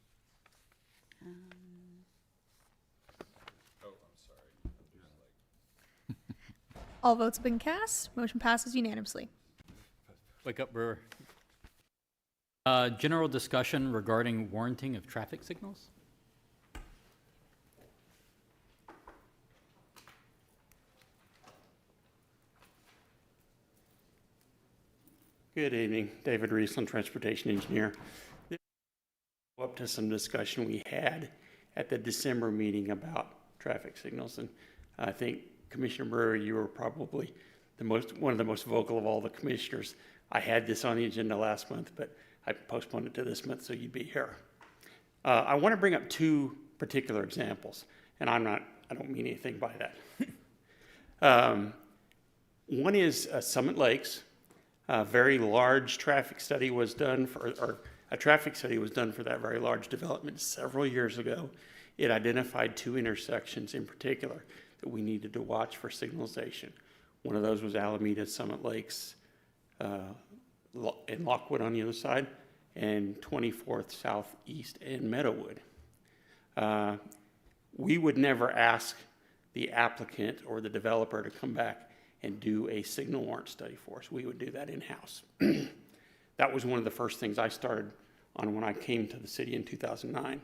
B: All votes have been cast. Motion passes unanimously.
A: Wake up, Brewer. General discussion regarding warranting of traffic signals?
I: Good evening, David Riesland, Transportation Engineer. Up to some discussion we had at the December meeting about traffic signals, and I think Commissioner Brewer, you were probably one of the most vocal of all the commissioners. I had this on the agenda last month, but I postponed it to this month so you'd be here. I want to bring up two particular examples, and I don't mean anything by that. One is Summit Lakes. A very large traffic study was done or a traffic study was done for that very large development several years ago. It identified two intersections in particular that we needed to watch for signalization. One of those was Alameda, Summit Lakes, and Lockwood on the other side, and 24th Southeast and Meadowood. We would never ask the applicant or the developer to come back and do a signal warrant study for us. We would do that in-house. That was one of the first things I started on when I came to the city in 2009,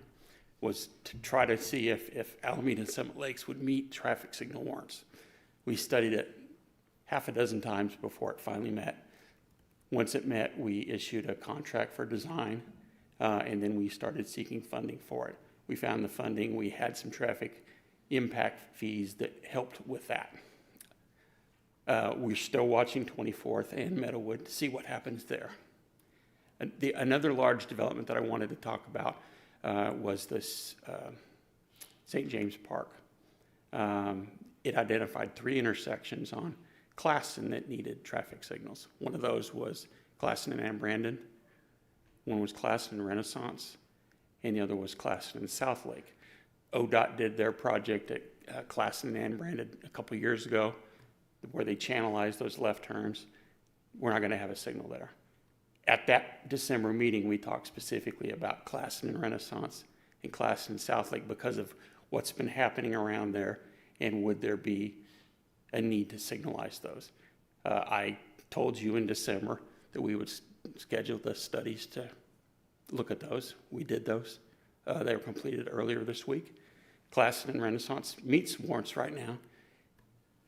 I: was to try to see if Alameda and Summit Lakes would meet traffic signal warrants. We studied it half a dozen times before it finally met. Once it met, we issued a contract for design, and then we started seeking funding for it. We found the funding. We had some traffic impact fees that helped with that. We're still watching 24th and Meadowood to see what happens there. Another large development that I wanted to talk about was this St. James Park. It identified 3 intersections on Classen that needed traffic signals. One of those was Classen and Ann Brandon. One was Classen and Renaissance, and the other was Classen and South Lake. ODOT did their project at Classen and Ann Brandon a couple years ago, where they channelized those left turns. We're not going to have a signal there. At that December meeting, we talked specifically about Classen and Renaissance and Classen and South Lake because of what's been happening around there, and would there be a need to signalize those. I told you in December that we would schedule the studies to look at those. We did those. They were completed earlier this week. Classen and Renaissance meets warrants right now.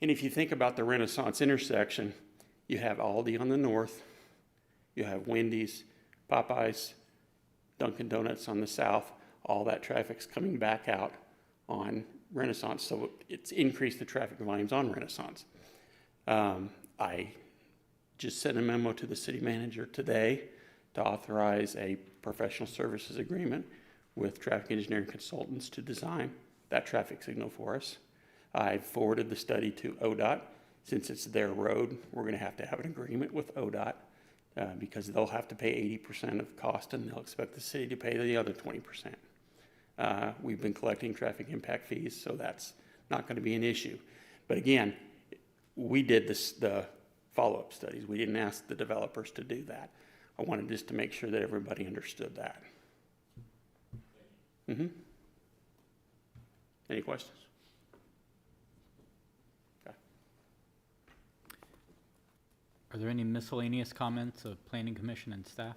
I: And if you think about the Renaissance intersection, you have Aldi on the north, you have Wendy's, Popeyes, Dunkin' Donuts on the south. All that traffic's coming back out on Renaissance, so it's increased the traffic volumes on Renaissance. I just sent a memo to the city manager today to authorize a professional services agreement with traffic engineering consultants to design that traffic signal for us. I forwarded the study to ODOT. Since it's their road, we're going to have an agreement with ODOT because they'll have to pay 80% of the cost, and they'll expect the city to pay the other 20%. We've been collecting traffic impact fees, so that's not going to be an issue. But again, we did the follow-up studies. We didn't ask the developers to do that. I wanted just to make sure that everybody understood that. Any questions?
A: Are there any miscellaneous comments of Planning Commission and staff?